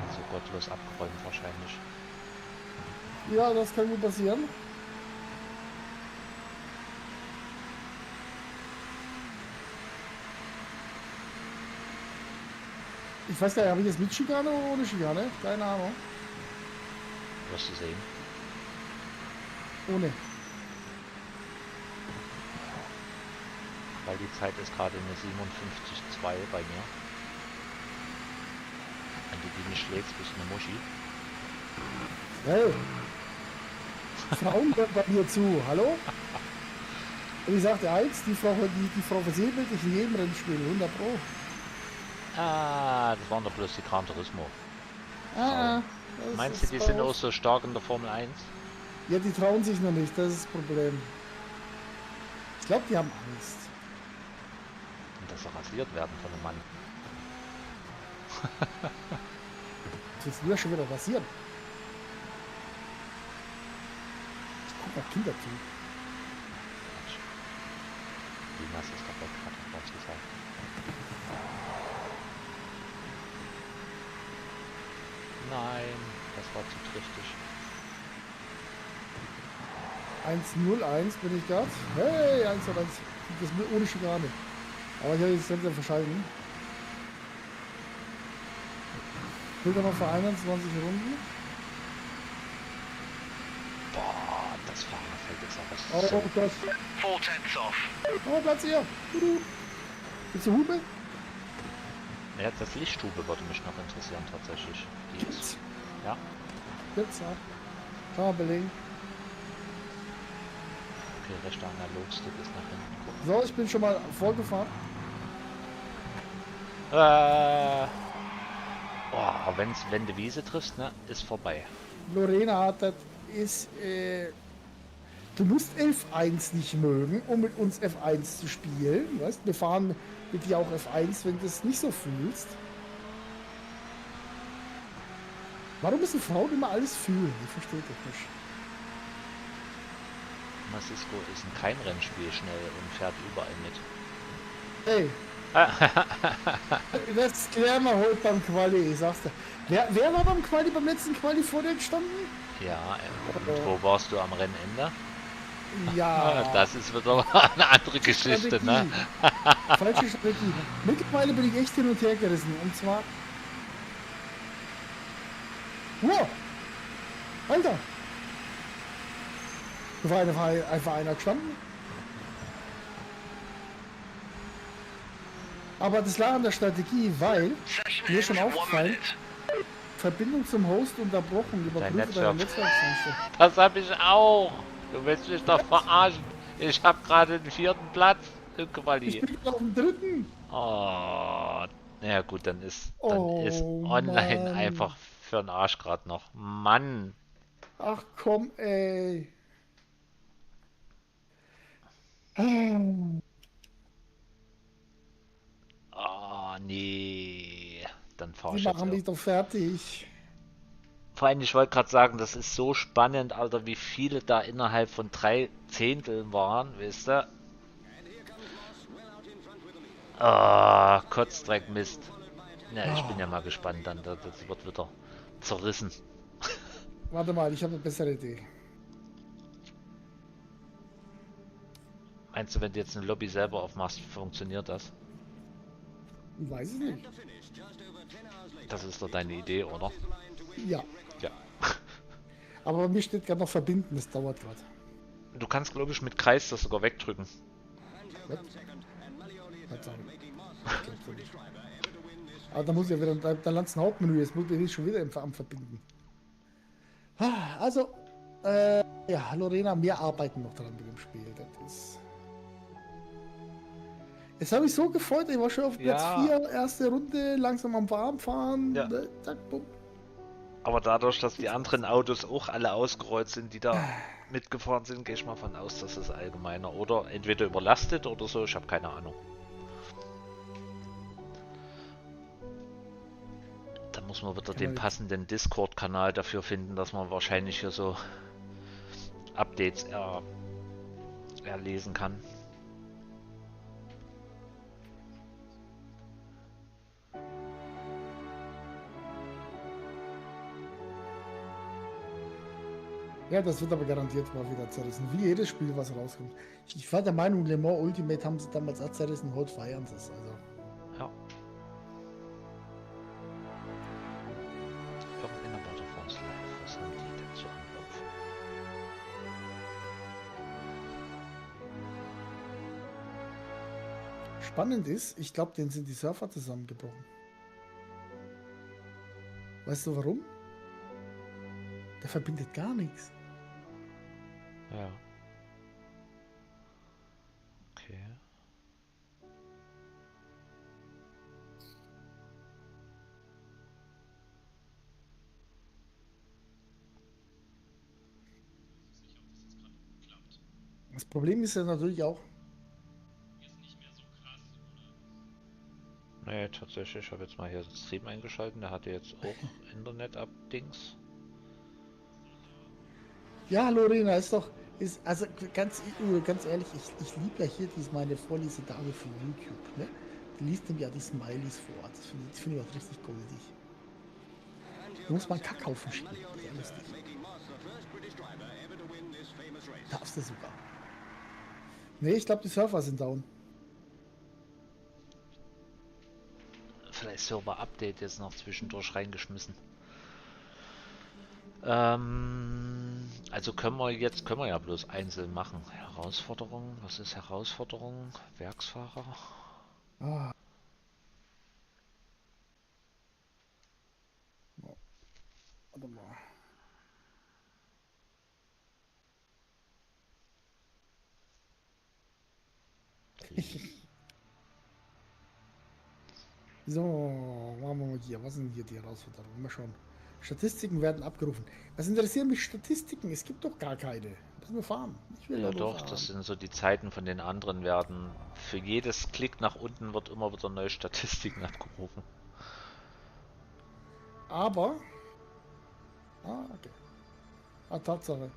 Also gottlos abgeräumt wahrscheinlich. Ja, das kann gut passieren. Ich weiß gar nicht, habe ich jetzt mit Schikane oder ohne Schikane? Keine Ahnung. Wirst du sehen. Ohne. Weil die Zeit ist gerade eine 57,2 bei mir. Wenn du die nicht schlägst, bist du eine Muschi. Hey. Frauen hört bei mir zu. Hallo? Und ich sagte eins, die Frau versiebelt dich in jedem Rennspiel. 100 Pro. Ah, das waren doch bloß die Gran Turismo. Ah, Meinst du, die sind auch so stark in der Formel 1? Ja, die trauen sich noch nicht, das ist das Problem. Ich glaube, die haben Angst. Und dass sie rasiert werden von einem Mann. Das willst du ja schon wieder passieren. Ich guck mal Kinder zu. Jonas ist doch weg, hat er uns gesagt. Nein, das war zu tristig. 1:01 bin ich gerade. Hey, 1:1. Das ist ohne Schikane. Aber ich habe jetzt Sensor verschalten. Bilder noch für 21 Runden. Boah, das Fahrerfeld ist aber Oh, so. oh Gott. 4/10 off. Oh, Platz hier. Willst du Hupe? Ja, das Lichttube würde mich noch interessieren tatsächlich. Die ist, ja, Pizza. Kann man belegen. okay, rechter Analogstick ist nach hinten. Gucken. So, ich bin schon mal vorgefahren. Oh, wenn du Wiese triffst, ne, ist vorbei. Lorena hat das ist. Du musst F1 nicht mögen, um mit uns F1 zu spielen. Weißt? Wir fahren mit dir auch F1, wenn du es nicht so fühlst. Warum müssen Frauen immer alles fühlen? Ich verstehe das nicht. Masisco ist ein Kein-Rennspiel schnell und fährt überall mit. Hey, das klären wir heute beim Quali, ich sag's dir. Wer war beim Quali, beim letzten Quali vor dir gestanden? Ja, und wo warst du am Rennende? Ja. Das ist wieder eine andere Geschichte, ne? Falsche Strategie. Mittlerweile bin ich echt hin und her gerissen. Und zwar. Wow! Alter! Da war einfach einer gestanden. Aber das lag an der Strategie, weil Session mir schon ends 1 aufgefallen, minute. Verbindung zum Host unterbrochen. Überprüfe deine Netzwerk. Netzwerkdienste. Das habe ich auch. Du willst mich doch verarschen. Ich habe gerade den 4. Platz im Ich Quali. bin auf dem 3. Oh, ja gut, dann ist Oh, online Mann. einfach für den Arsch gerade noch. Mann. Ach komm, ey. Oh, nee. Dann fahr Die ich jetzt machen mich auch. doch fertig. Vor allem, ich wollte gerade sagen, das ist so spannend, Alter, wie viele da innerhalb von 3 Zehnteln waren, wisst ihr? Ah, Kotzdreck, Mist. Ja, ich bin ja mal gespannt dann. Das wird wieder zerrissen. Warte mal, ich habe eine bessere Idee. Meinst du, wenn du jetzt eine Lobby selber aufmachst, funktioniert das? Ich weiß es nicht. Das ist doch deine Idee, oder? Ja, Ja. aber bei mir steht gerade noch verbinden, das dauert gerade. Du kannst, glaube ich, mit Kreis das sogar wegdrücken. Was? Verdammt. Aber da muss ich ja wieder, da landet ein Hauptmenü, jetzt muss ich schon wieder am Verbinden. Also, ja, Lorena, wir arbeiten noch dran mit dem Spiel. Das ist... Jetzt habe ich so gefreut, ich war schon auf Platz Ja. 4, erste Runde, langsam am Warmfahren. Ja. Zack, bumm. Aber dadurch, dass die anderen Autos auch alle ausgerollt sind, die da mitgefahren sind, gehe ich mal von aus, dass es allgemeiner oder entweder überlastet oder so, ich habe keine Ahnung. Da muss man wieder den passenden Discord-Kanal dafür finden, dass man wahrscheinlich hier so Updates erlesen kann. Ja, das wird aber garantiert mal wieder zerrissen. Wie jedes Spiel, was rauskommt. Ich war der Meinung, Le Mans Ultimate haben sie damals auch zerrissen, heute feiern sie es. Also. Ja. Irgendeiner Butterflies Live, was haben die denn so am Laufen? Spannend ist, ich glaube, denen sind die Surfer zusammengebrochen. Weißt du warum? Der verbindet gar nichts. Ja. Okay. Das Problem ist ja natürlich auch, Nee, tatsächlich, ich habe jetzt mal hier den Stream eingeschaltet, der hatte jetzt auch Internet-Up-Dings. ja, Lorena, also ganz ehrlich, ich liebe ja hier meine Vorlesedame für YouTube, ne? Die liest nämlich ja die Smileys vor. Das finde ich auch richtig goldig. Du musst mal einen Kackhaufen schicken. Das ist ja lustig. Darfst du sogar. Nee, ich glaube, die Surfer sind down. Vielleicht Server-Update jetzt noch zwischendurch reingeschmissen. Also können wir ja bloß einzeln machen. Herausforderung, was ist Herausforderung? Werksfahrer? Ah. Warte mal. So, machen wir mal hier. Was sind hier die Herausforderungen? Mal schauen. Statistiken werden abgerufen. Was interessieren mich Statistiken? Es gibt doch gar keine. Müssen wir fahren. Ich will Ja nur doch, fahren. das sind so die Zeiten von den anderen werden. Für jedes Klick nach unten wird immer wieder neue Statistiken abgerufen. Aber. Okay. Tatsache.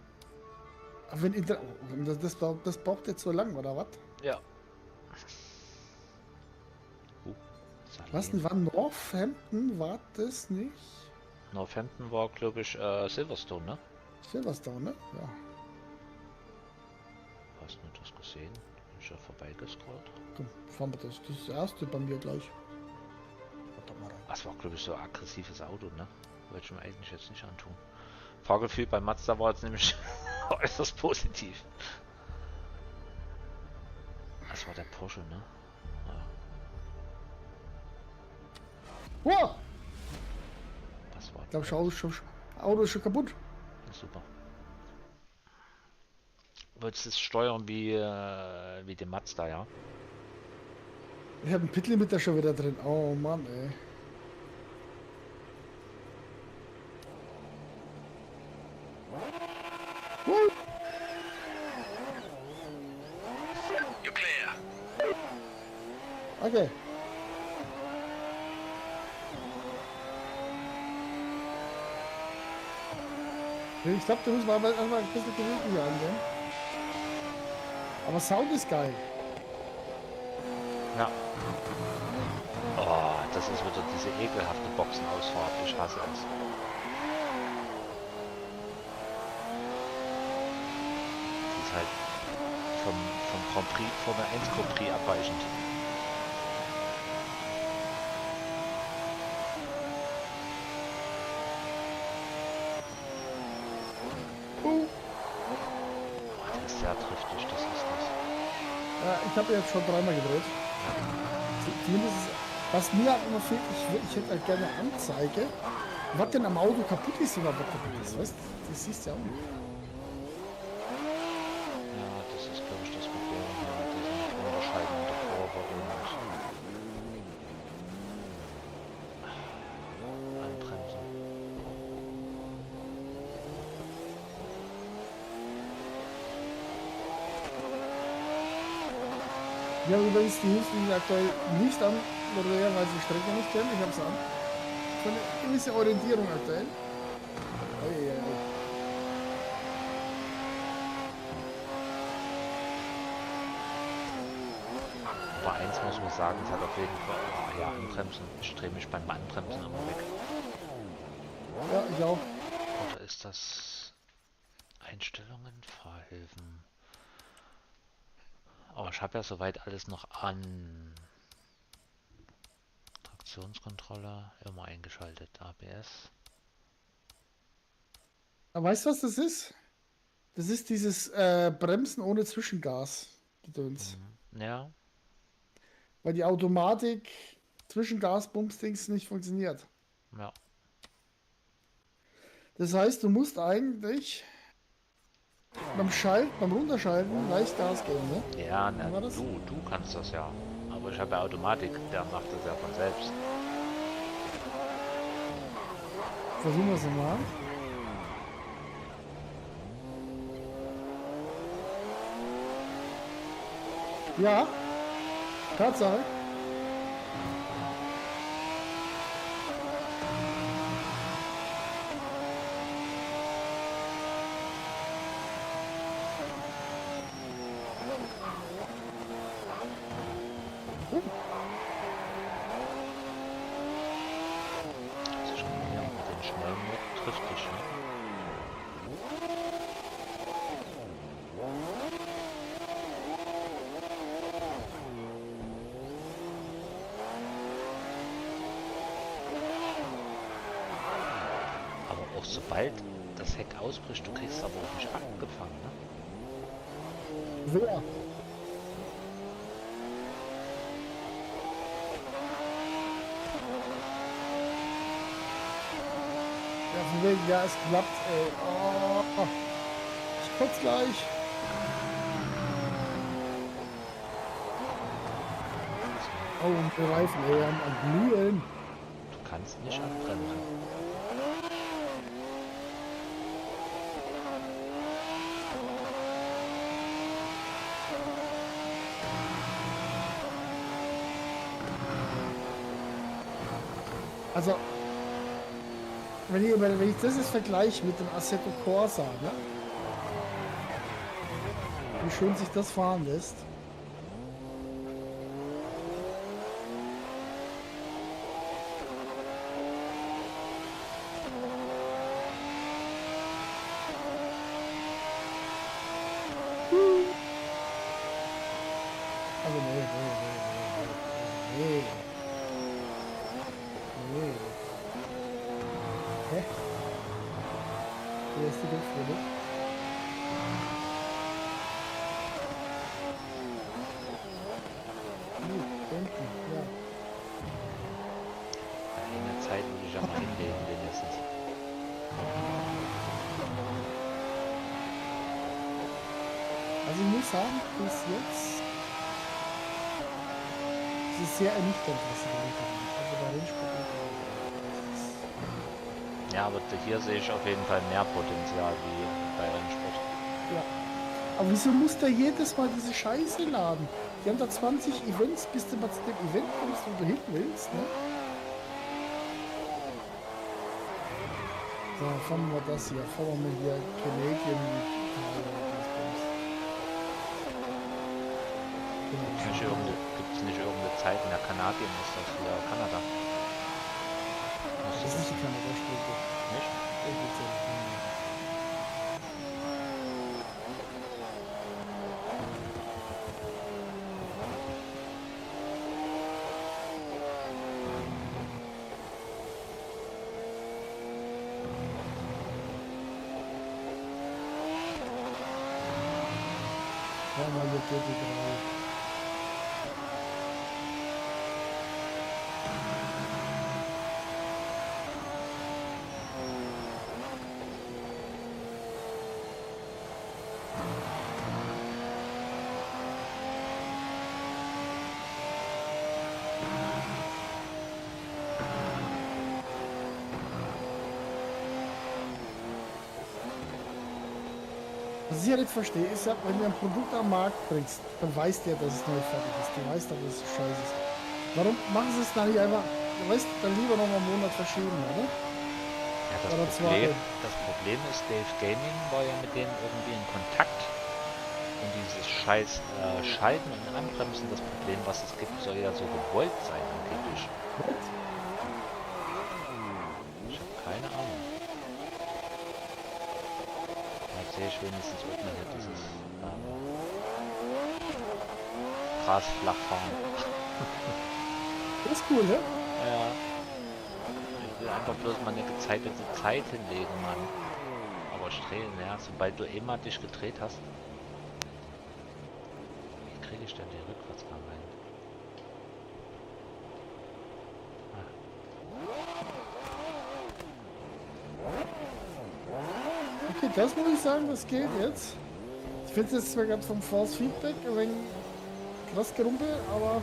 Aber wenn das braucht jetzt so lang, oder was? Ja. Was denn war Northampton? War das nicht? Northampton war, glaube ich, Silverstone, ne? Silverstone, ne? Ja. Hast du das gesehen? Bin ich ja vorbeigescrollt. Komm, fahren wir das. Das ist das erste bei mir gleich. Warte mal rein. Das war, glaube ich, so ein aggressives Auto, ne? Wollte ich mir eigentlich jetzt nicht antun. Fahrgefühl bei Mazda war jetzt nämlich äußerst positiv. Das war der Porsche, ne? Wow! Das war Ich glaube, Auto ist schon kaputt. super. Wolltest du es steuern wie den Mazda, ja? Ich habe einen Pitlimiter schon wieder drin. Oh Mann, ey. You're clear. Okay. Ich glaube, da muss man aber erstmal ein bisschen Gewöhnung hier angehen. Aber Sound ist geil. Ja. Oh, das ist wieder diese ekelhafte Boxenausfahrt. Ich hasse es. Die ist halt vom Grand Prix, Formel 1 Grand Prix abweichend. sehr triftig, das ist das. Ich habe jetzt schon dreimal gedreht. Zumindest, was mir halt immer fehlt, ich hätte halt gerne eine Anzeige, was denn am Auto kaputt ist oder was kaputt ist. Weißt du, das siehst du ja auch nicht. Ja, das ist, glaube ich, das Problem hier mit diesen Unterscheiden der Kurve und Anbremsen. Wir haben übrigens die Hilfslinie aktuell nicht an, weil sie die Strecke nicht kennen. Ich habe es an. Für eine gewisse Orientierung aktuell. Eieiei. Aber eins muss man sagen, es hat auf jeden Fall, ja, Anbremsen, ich drehe mich beim Anbremsen immer weg. Ja, ich auch. Oder ist das Einstellungen, Fahrhilfen? Aber ich habe ja soweit alles noch an. Traktionskontrolle, immer eingeschaltet, ABS. Aber weißt du, was das ist? Das ist dieses Bremsen ohne Zwischengas. Gedöns. Ja, Weil die Automatik Zwischengas-Bumsdings nicht funktioniert. ja. Das heißt, du musst eigentlich beim Runterschalten leicht Gas geben, ne? Ja, Wie war das? du kannst das ja. Aber ich habe ja Automatik, der macht das ja von selbst. Versuchen wir es mal. Ja, Tatsache. Das ist schon mehr mit den schnellen Mod trifft dich, ne? Aber auch sobald das Heck ausbricht, du kriegst aber auch nicht abgefangen, ne? Wer? Ja, von wegen, ja, es klappt, ey. Oh, ich kotze gleich. Oh, und die Reifen, ey, am Glühen. Du kannst nicht abbremsen. Also, wenn ich das jetzt vergleiche mit dem Assetto Corsa, ne? Wie schön sich das fahren lässt. Also nee. Nee. Hä? Wo ist die Luftwelle? Unten, ja. In der Zeit würde ich ja mal hinlegen, wenigstens. Also ich muss sagen, bis jetzt ist es sehr ernüchternd, was sie gemacht haben. Also bei Rennsport. Ja, aber hier sehe ich auf jeden Fall mehr Potenzial wie bei Rennsport. Ja. Aber wieso muss der jedes Mal diese Scheiße laden? Die haben da 20 Events, bis du mal zu dem Event kommst, wo du hin willst, ne? So, fangen wir das hier. Fangen wir hier Canadian. Gibt es nicht irgendeine Zeit in der Kanadien, ist das wieder Kanada? Müsste Das ist nicht die Kanada-Strecke. nicht? der GT3. Was ich ja nicht verstehe, ist ja, wenn du ein Produkt am Markt bringst, dann weißt du ja, dass es noch nicht fertig ist. Du weißt aber, dass es scheiße ist. Warum machen sie es dann nicht einfach, du weißt, dann lieber noch mal einen Monat verschieben, oder? Ja, Oder zwei. Das Problem ist, Dave Gaming war ja mit denen irgendwie in Kontakt. Und dieses scheiß Schalten und Anbremsen, das Problem, was es gibt, soll ja so gewollt sein angeblich. What? Ich habe keine Ahnung. Da sehe ich wenigstens unten hier dieses Gras flach fahren. Das ist cool, ne? Ja. Ich will einfach bloß mal eine gezeitete Zeit hinlegen, Mann. Aber Strählen, ja, sobald du immer dich gedreht hast. Wie kriege ich denn die Rückwärtsgang rein? Okay, das muss ich sagen, das geht jetzt. Ich finde es jetzt zwar gerade vom Force Feedback ein wenig krass gerumpel, aber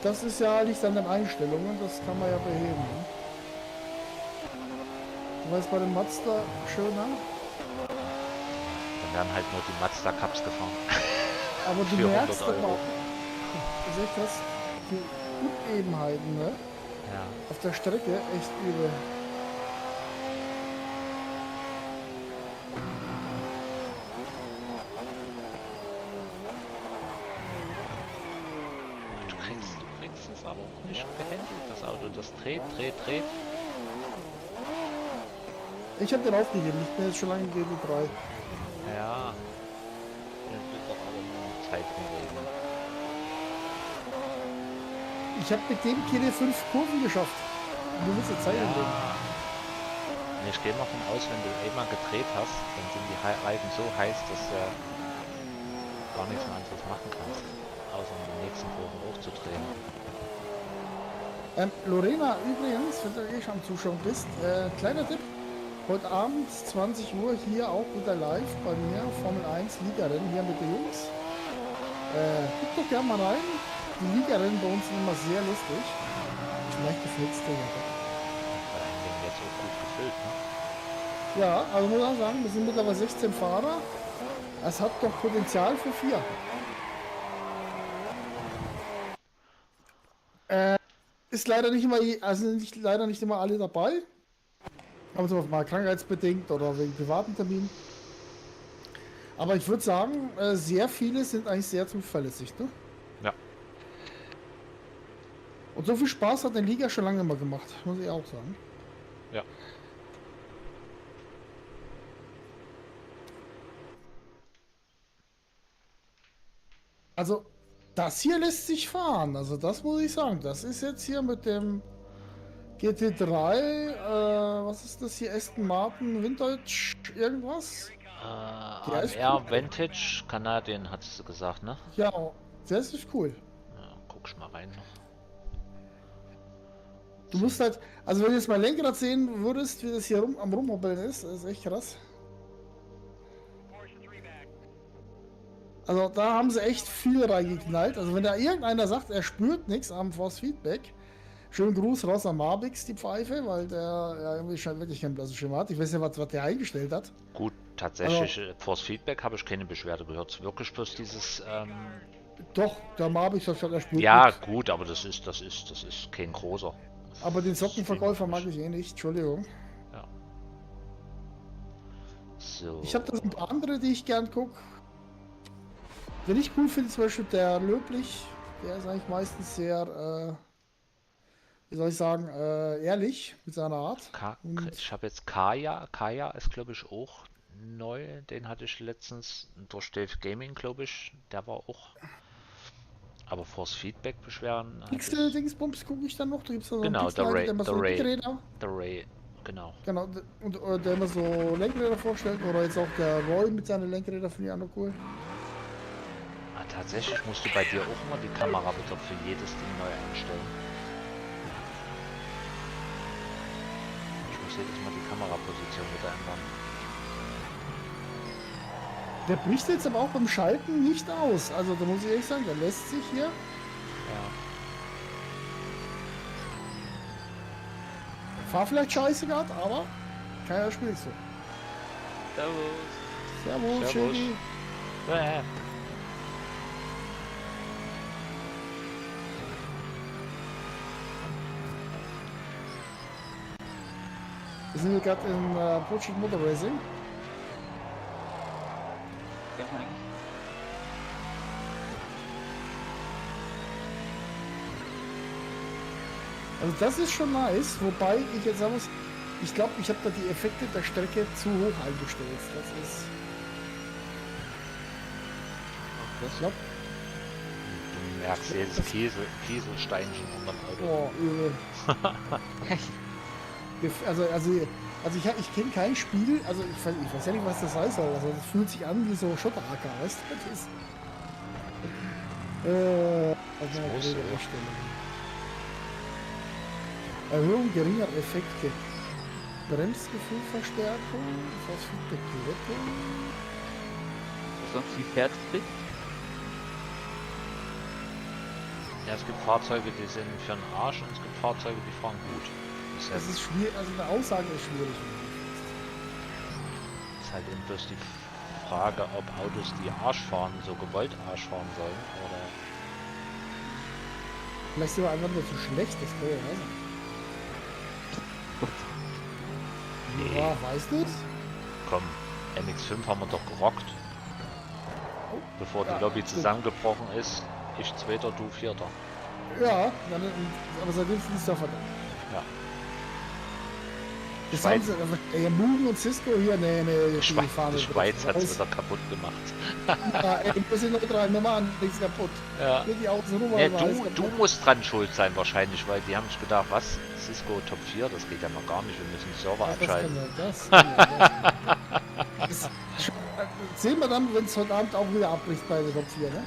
das ist ja liegt an den Einstellungen, das kann man ja beheben. Ne? Du weißt bei dem Mazda schöner, Dann werden halt nur die Mazda Cups gefahren. aber du Für merkst 100 doch Euro. auch, das ist echt krass, die Unebenheiten, ne? Ja. Auf der Strecke echt übel. Du kriegst es aber auch nicht gehandelt, das Auto. Das dreht. Ich habe den aufgegeben, ich bin jetzt schon lange GT3. Ja. Ich will doch aber nur Zeit hinlegen. Ich habe mit dem keine 5 Kurven geschafft. Und du willst jetzt Zeit hinlegen. Ja. Nee, ich gehe mal von aus, wenn du einmal gedreht hast, dann sind die Reifen so heiß, dass du gar nichts mehr anderes machen kannst, außer in den nächsten Kurven hochzudrehen. Lorena, übrigens, wenn du eh schon am Zuschauen bist, kleiner Tipp. Heute Abend 20 Uhr hier auch wieder live bei mir, Formel 1 Ligarennen hier mit den Jungs. Guckt doch gerne mal rein. Die Ligarennen bei uns sind immer sehr lustig. Vielleicht gefällt es dir ja. Vor allen Dingen jetzt auch gut gefüllt, ne? Ja, also muss ich auch sagen, wir sind mittlerweile 16 Fahrer. Es hat doch Potenzial für 4. Ist leider nicht immer, leider nicht immer alle dabei. Aber so mal krankheitsbedingt oder wegen privaten Terminen. Aber ich würde sagen, sehr viele sind eigentlich sehr zuverlässig, ne? Ja. Und so viel Spaß hat der Liga schon lange mal gemacht, muss ich auch sagen. Ja. Also, das hier lässt sich fahren. Also, das muss ich sagen. Das ist jetzt hier mit dem GT3, was ist das hier? Aston Martin Vintage irgendwas? Der ist AMR cool. Vantage Canadian, hat sie gesagt, ne? Ja, das ist cool. Ja, guck ich mal rein noch. Du musst halt, also wenn du jetzt mal Lenkrad sehen würdest, wie das hier am Rumhoppeln ist, das ist echt krass. Also da haben sie echt viel reingeknallt. Also wenn da irgendeiner sagt, er spürt nichts am Force Feedback, schönen Gruß raus an Marbix, die Pfeife, weil der ja irgendwie scheint wirklich kein blasses Schema hat. Ich weiß nicht, was der eingestellt hat. Gut, tatsächlich, Force Feedback habe ich keine Beschwerde gehört. Wirklich bloß dieses, Doch, der Marbix hat schon, er spürt ja, nichts. gut, aber das ist kein großer. Aber den Sockenverkäufer mag ich eh nicht, Entschuldigung. Ja. So. Ich habe da so ein paar andere, die ich gern gucke. Wenn ich cool finde, zum Beispiel der Löblich, der ist eigentlich meistens sehr, wie soll ich sagen, ehrlich mit seiner Art. Ich habe jetzt Kaya. Kaya ist, glaube ich, auch neu. Den hatte ich letztens durch Dave Gaming, glaube ich. Der war auch. Aber Force Feedback beschweren. Pixel Dingsbums gucke ich dann noch. Da gibt es so Genau, einen Pixel, der immer so Ray. Lenkräder. Der Ray, genau. Genau, und der immer so Lenkräder vorstellt. Oder jetzt auch der Roy mit seinen Lenkrädern finde ich auch noch cool. Tatsächlich musst du bei dir auch immer die Kamera wieder für jedes Ding neu einstellen. Ich muss jedes Mal die Kameraposition wieder ändern. Der bricht jetzt aber auch beim Schalten nicht aus. Also da muss ich ehrlich sagen, der lässt sich hier. Ja. Fahr vielleicht scheiße gerade, aber keiner spielt so. Servus. Servus, Servus. Schädi. Wir sind hier gerade in Project Motor Racing. Ja, eigentlich. Also das ist schon nice, wobei ich jetzt sagen muss, ich glaube, ich habe da die Effekte der Strecke zu hoch eingestellt. Das ist... Ich glaube... Du merkst jedes Kieselsteinchen unter dem Auto. Oh, übel. Ich kenne kein Spiel, also ich weiß ja nicht, was das heißt, also das fühlt sich an wie so Schotteracker, weißt du? Das ist... also eine muss, blöde oder? Einstellung. Erhöhung geringer Effekte. Bremsgefühlverstärkung, Phosphatbegleitung. Sonst wie fährt es dich? Ja, es gibt Fahrzeuge, die sind für den Arsch und es gibt Fahrzeuge, die fahren gut. Das ist schwierig, also eine Aussage ist schwierig. Ist halt eben bloß die Frage, ob Autos, die Arsch fahren, so gewollt Arsch fahren sollen, oder... Vielleicht sind wir einfach nur zu schlecht, das kann ja sein. Nee. Ja, weißt du es? Komm, MX5 haben wir doch gerockt. Bevor die Ja, Lobby stimmt. zusammengebrochen ist. Ich Zweiter, du Vierter. Ja, aber seitdem sind es doch verdammt. Ja. Das Schweiz- haben sie, Mugen und Cisco hier, nee, die fahren Die nicht Schweiz hat es raus. wieder kaputt gemacht. Ja, ey, wir sind noch dran, wir machen nichts kaputt. Ja. Geht die Außen rum, Ja, aber alles du kaputt. musst dran schuld sein wahrscheinlich, weil die haben sich gedacht, was? Cisco Top 4, das geht ja noch gar nicht, wir müssen die Server Ach, abschalten. das kann das sehen wir dann, wenn es heute Abend auch wieder abbricht bei der Top 4, ne?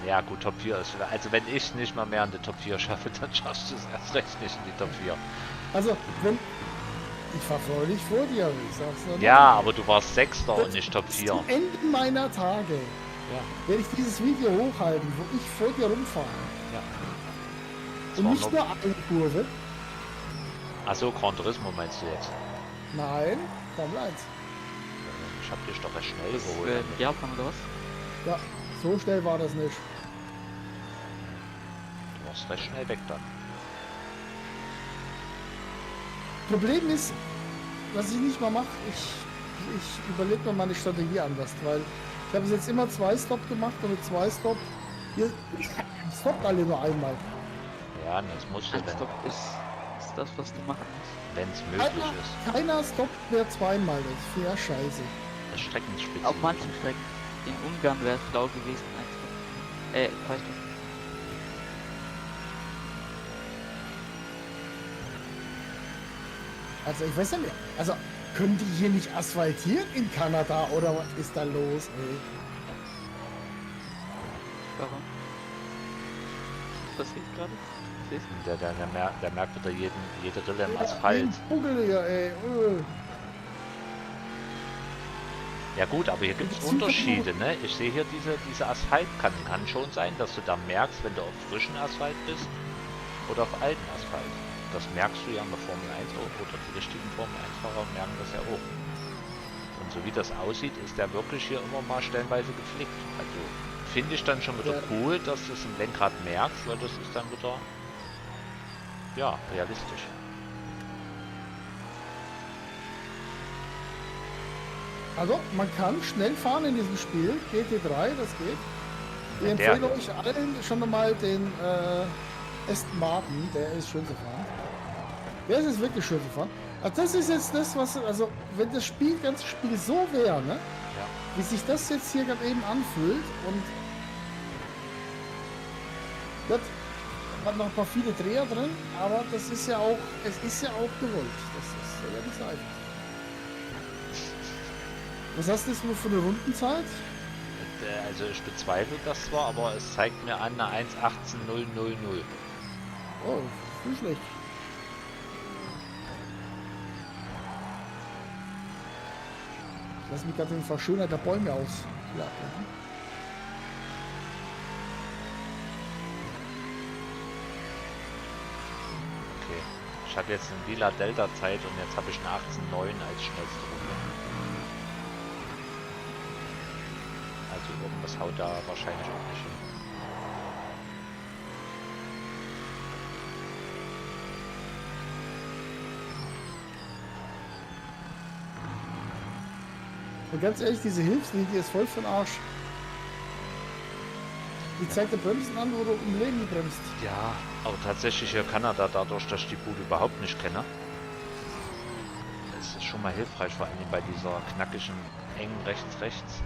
Ja, gut, Top 4 ist, also wenn ich nicht mal mehr in die Top 4 schaffe, dann schaffst du es erst recht nicht in die Top 4. Also, wenn... Ich fahr freudig vor dir, ich sag's nur. Ja, aber du warst Sechster und nicht Top 4. Zum Ende meiner Tage Ja, werde ich dieses Video hochhalten, wo ich vor dir rumfahre. ja. Und nicht nur eine Kurve. Achso, Gran Turismo meinst du jetzt? Nein, Formel 1. Ich hab dich doch recht schnell Das überholt. Japan oder was? Ja, so schnell war das nicht. Du warst recht schnell weg dann. Problem ist, was ich nicht mal mache, ich überlege mir meine Strategie anders, weil ich habe jetzt immer 2 Stop gemacht und mit 2 Stop, ihr stoppt alle nur einmal. Ja, das musst du Ein denn, Stopp ist das, was du machen musst. wenn es möglich ist. Keiner stoppt mehr zweimal, das ist fair scheiße. Das Streckenspezifisch. Auf manchen Strecken. In Ungarn wäre es schlau gewesen, ein Stopp. 2 Stopp. Also ich weiß ja nicht, also können die hier nicht asphaltieren in Kanada oder was ist da los, ey? Warum? Was passiert gerade? Siehst du? Der merkt wieder jede Rille im Asphalt. Kugel hier, ey. Ja gut, aber hier gibt es Unterschiede, ne? Ich sehe hier diese Asphaltkanten. Kann schon sein, dass du da merkst, wenn du auf frischen Asphalt bist oder auf alten Asphalt. Das merkst du ja in der Formel 1 auch, oder die richtigen Formel 1-Fahrer merken das ja auch. Und so wie das aussieht, ist der wirklich hier immer mal stellenweise geflickt. Also finde ich dann schon wieder cool, dass du es im Lenkrad merkst, weil das ist dann wieder, ja, realistisch. Also man kann schnell fahren in diesem Spiel, GT3, das geht. Ich Ja, der empfehle hier. euch allen schon einmal den Aston Martin, der ist schön zu fahren. Der ist wirklich schön zu fahren. Also das ist jetzt das, was, also wenn das ganze Spiel so wäre, ne? Ja. Wie sich das jetzt hier gerade eben anfühlt und das hat noch ein paar viele Dreher drin, aber das ist ja auch, es ist ja auch gewollt. Das ist ja nicht so einfach. Was hast du jetzt nur für eine Rundenzeit? Also ich bezweifle das zwar, aber es zeigt mir an eine 1.18.000. Oh, nicht schlecht. Ich lasse mich gerade den Verschöner der Bäume aus. Ja, Okay. Ich habe jetzt eine lila Delta-Zeit und jetzt habe ich eine 18.9 als schnellste Runde. Also irgendwas haut da wahrscheinlich auch nicht hin. und ganz ehrlich, diese Hilfslinie ist voll für den Arsch. Die zeigt der Bremsen an, wo du im Leben bremst. Ja, aber tatsächlich hier Kanada, dadurch, dass ich die Bude überhaupt nicht kenne, ist es schon mal hilfreich, vor allem bei dieser knackigen, engen rechts-rechts,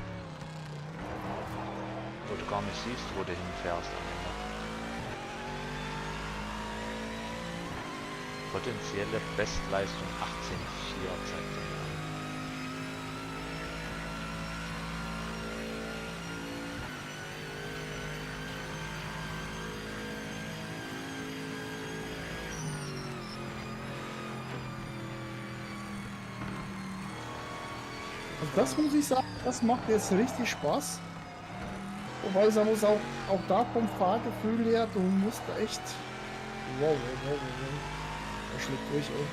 wo du gar nicht siehst, wo du hinfährst am Ende. Potenzielle Bestleistung 18,4 zeigt er mir an. Also das muss ich sagen, das macht jetzt richtig Spaß. Wobei ich sagen muss, auch da vom Fahrgefühl her, du musst da echt... Wow. Er schlägt durch, ey.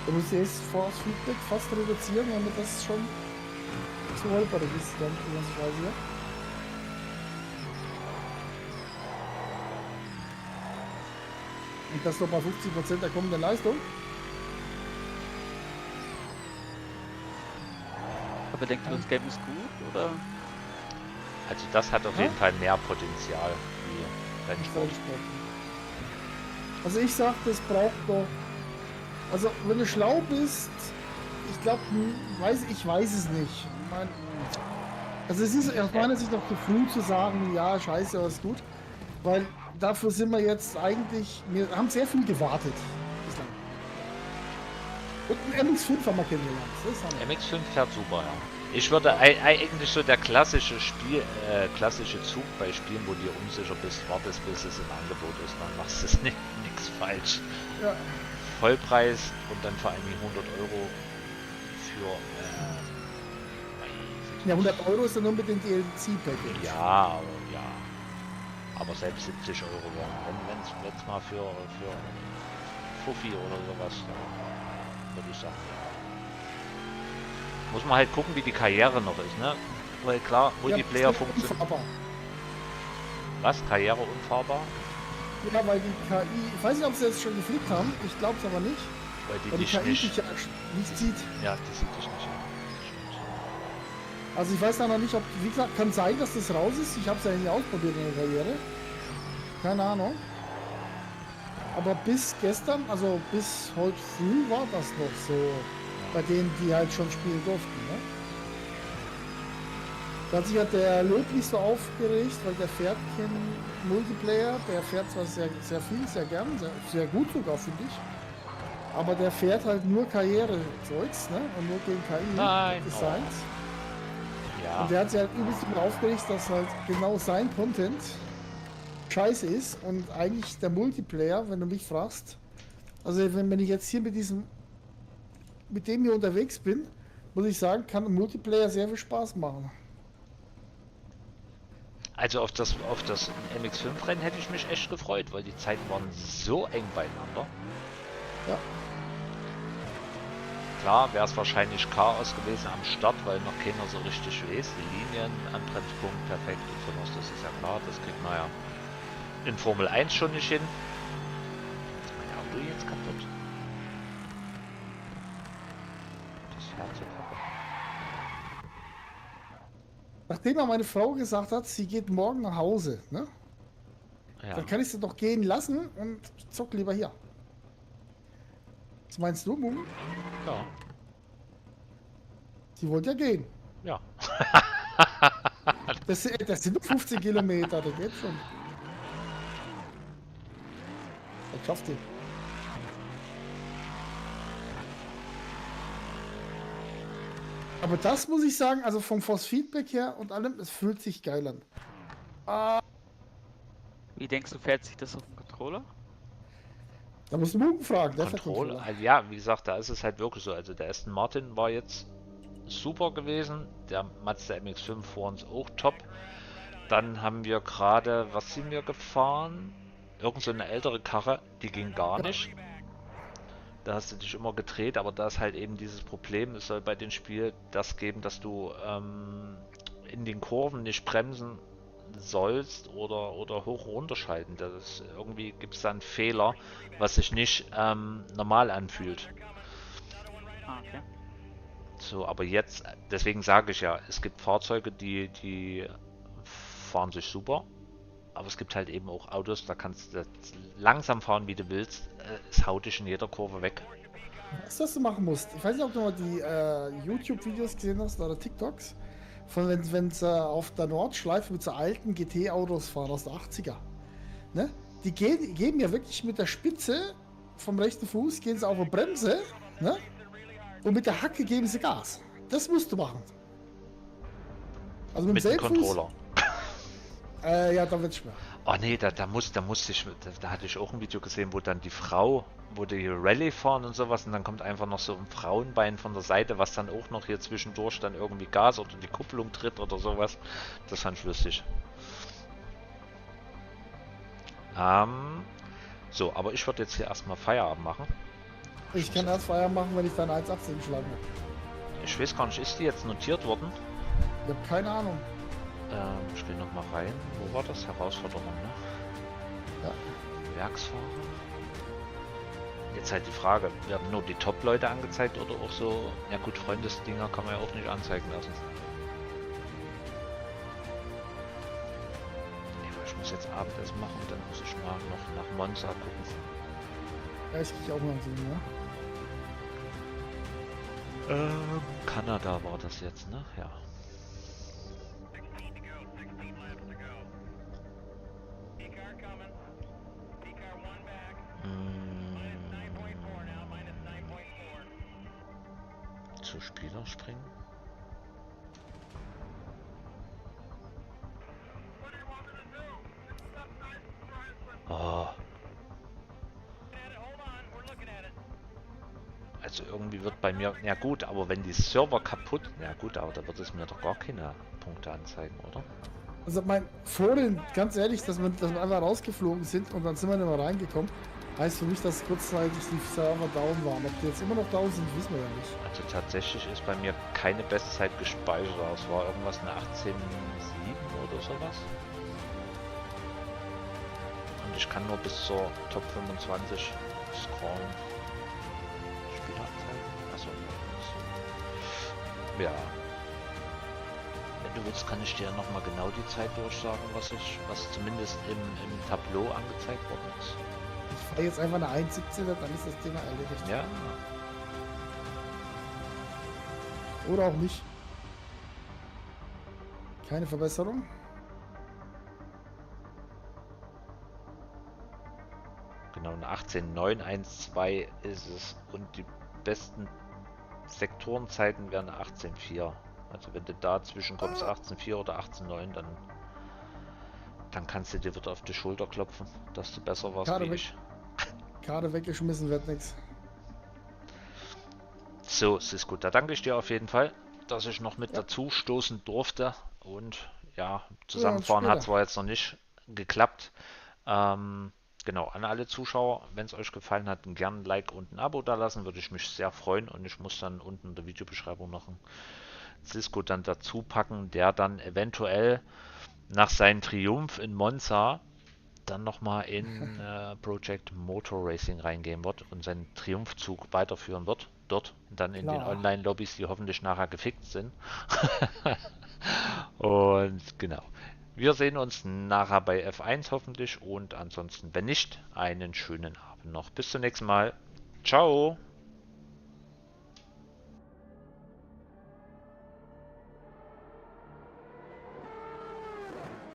Du musst jetzt vor das Feedback fast reduzieren, damit das schon zu holperig ist, dann die ganze Scheiße hier. Und das nochmal 50% der kommenden Leistung. Aber denkst du, das Game ist gut, oder? Also das hat auf jeden Fall mehr Potenzial wie Rennsport. Also ich sag, das braucht doch... Also wenn du schlau bist, ich glaube, ich weiß es nicht. Also es ist aus meiner Sicht noch zu früh zu sagen, ja, scheiße, aber ist gut. Weil dafür sind wir jetzt eigentlich, wir haben sehr viel gewartet bislang. Und ein MX-5 haben wir kennengelernt. Das haben wir. MX-5 fährt super, ja. Ich würde eigentlich so der klassische klassische Zug bei Spielen, wo du dir unsicher bist, wartest bis es im Angebot ist, dann machst du nichts falsch. Ja. Vollpreis und dann vor allem 100 Euro für Ja, 100 Euro ist ja nur mit dem DLC-Package. ja, aber selbst 70 Euro wären, wenn es jetzt mal für Fuffi oder sowas, würde ich sagen, ja. Muss man halt gucken, wie die Karriere noch ist, ne? Weil klar, Multiplayer funktioniert. Unfahrbar. Was? Karriere unfahrbar? Ja, weil die KI, ich weiß nicht, ob sie jetzt schon geflickt haben, ich glaube es aber nicht. Weil die Weil die dich KI nicht. dich ja nicht sieht. Ja, die sieht dich nicht. Also ich weiß da noch nicht, ob, wie gesagt, kann sein, dass das raus ist. Ich habe es ja nicht ausprobiert in der Karriere. Keine Ahnung. Aber bis gestern, also bis heute früh war das noch so. Bei denen, die halt schon spielen durften. Ne? Da hat sich halt der Löb nicht so aufgeregt, weil der fährt kein Multiplayer. Der fährt zwar sehr viel, sehr gern, sehr gut sogar, finde ich. Aber der fährt halt nur Karriere-Zeugs, ne? Und nur gegen KI. Nein. Designs. Ja. Und der hat sich halt übelst darüber aufgeregt, dass halt genau sein Content scheiße ist. Und eigentlich der Multiplayer, wenn du mich fragst, also wenn ich jetzt hier mit dem hier unterwegs bin, muss ich sagen, kann ein Multiplayer sehr viel Spaß machen. Also auf das MX5-Rennen hätte ich mich echt gefreut, weil die Zeiten waren so eng beieinander. Ja. Klar wäre es wahrscheinlich Chaos gewesen am Start, weil noch keiner so richtig weiß. Die Linien, Anbremspunkt perfekt und sowas, das ist ja klar, das kriegt man ja in Formel 1 schon nicht hin. Mein Auto jetzt kaputt. Das fährt so kaputt. Nachdem ja meine Frau gesagt hat, sie geht morgen nach Hause, ne? Ja. Dann kann ich sie doch gehen lassen und zock lieber hier. Was meinst du, Mum? Ja. Sie wollte ja gehen. Ja. Das sind nur 15 Kilometer, das geht schon. Das schafft ihr. Aber das muss ich sagen, also vom Force Feedback her und allem, es fühlt sich geil an. Wie denkst du, fährt sich das auf dem Controller? Da musst du Mugen fragen, der fährt Controller, Controller. also ja, wie gesagt, da ist es halt wirklich so. Also der Aston Martin war jetzt super gewesen, der Mazda MX-5 vor uns auch top. Dann haben wir gerade, was sind wir gefahren? Irgend so eine ältere Karre, die ging gar nicht. Da hast du dich immer gedreht, aber da ist halt eben dieses Problem, es soll bei dem Spiel das geben, dass du in den Kurven nicht bremsen sollst oder hoch und runter schalten. Irgendwie gibt es da einen Fehler, was sich nicht normal anfühlt. Ah, okay. So, aber jetzt, deswegen sage ich ja, es gibt Fahrzeuge, die fahren sich super, aber es gibt halt eben auch Autos, da kannst du langsam fahren, wie du willst. Es haut dich in jeder Kurve weg. Was du machen musst, ich weiß nicht, ob du mal die YouTube-Videos gesehen hast oder TikToks, von wenn sie auf der Nordschleife mit so alten GT-Autos fahren aus der 80er. Ne? Die geben ja wirklich mit der Spitze vom rechten Fuß, gehen sie auf eine Bremse, ne? Und mit der Hacke geben sie Gas. Das musst du machen. Also mit dem Mit dem Seilfuß, Controller. ja, da wird's schwer. Oh nee, da hatte ich auch ein Video gesehen, wo dann die Frau, wo die Rallye fahren und sowas und dann kommt einfach noch so ein Frauenbein von der Seite, was dann auch noch hier zwischendurch dann irgendwie Gas oder die Kupplung tritt oder sowas. Das fand ich lustig. So, aber ich würde jetzt hier erstmal Feierabend machen. Ich kann erst Feier machen, wenn ich dann 1,18 geschlagen habe. Ich weiß gar nicht, ist die jetzt notiert worden? Ich habe keine Ahnung. Ich will noch mal rein. Wo war das? Herausforderung, ne? Ja. Werksfahrer. Jetzt halt die Frage, werden nur die Top-Leute angezeigt oder auch so, ja gut, Freundesdinger kann man ja auch nicht anzeigen lassen. Ich muss jetzt Abendessen machen und dann muss ich mal noch nach Monza gucken. Ja, ich krieg auch mal so, ne? Kanada war das jetzt, ne? Ja. Zu Spieler springen. Oh. Also irgendwie wird bei mir, ja gut, aber wenn die Server kaputt, ja gut, aber da wird es mir doch gar keine Punkte anzeigen, oder? Also vorhin, ganz ehrlich, dass wir einfach rausgeflogen sind und dann sind wir nicht mehr reingekommen, heißt für mich, dass kurzzeitig die Server down waren. Ob die jetzt immer noch down sind, wissen wir ja nicht. Also tatsächlich ist bei mir keine Bestzeit gespeichert, es war irgendwas eine 18,7 oder sowas. Und ich kann nur bis zur Top 25 scrollen. Spielanzeigen? Achso. Ja. Wenn du willst, kann ich dir nochmal genau die Zeit durchsagen, was zumindest im Tableau angezeigt worden ist. Ich fahre jetzt einfach eine 1,17, dann ist das Thema erledigt. Ja. Oder auch nicht. Keine Verbesserung. Genau, eine 18,912 ist es. Und die besten Sektorenzeiten wären eine 18,4. Also wenn du da zwischenkommst, 18,4 oder 18,9, dann kannst du dir wieder auf die Schulter klopfen, dass du besser warst Karte wie weg. ich. Karte weggeschmissen wird nichts. So, es ist gut. Da danke ich dir auf jeden Fall, dass ich noch mit dazu stoßen durfte. Und ja, zusammenfahren Ja, hat zwar jetzt noch nicht geklappt. Genau, an alle Zuschauer, wenn es euch gefallen hat, gerne ein Like und ein Abo da lassen, würde ich mich sehr freuen. Und ich muss dann unten in der Videobeschreibung noch einen Cisco dann dazu packen, der dann eventuell nach seinem Triumph in Monza dann nochmal in Project Motor Racing reingehen wird und seinen Triumphzug weiterführen wird. Dort dann in den Klar. Online-Lobbys, die hoffentlich nachher gefickt sind. Und genau. Wir sehen uns nachher bei F1 hoffentlich und ansonsten, wenn nicht, einen schönen Abend noch. Bis zum nächsten Mal. Ciao.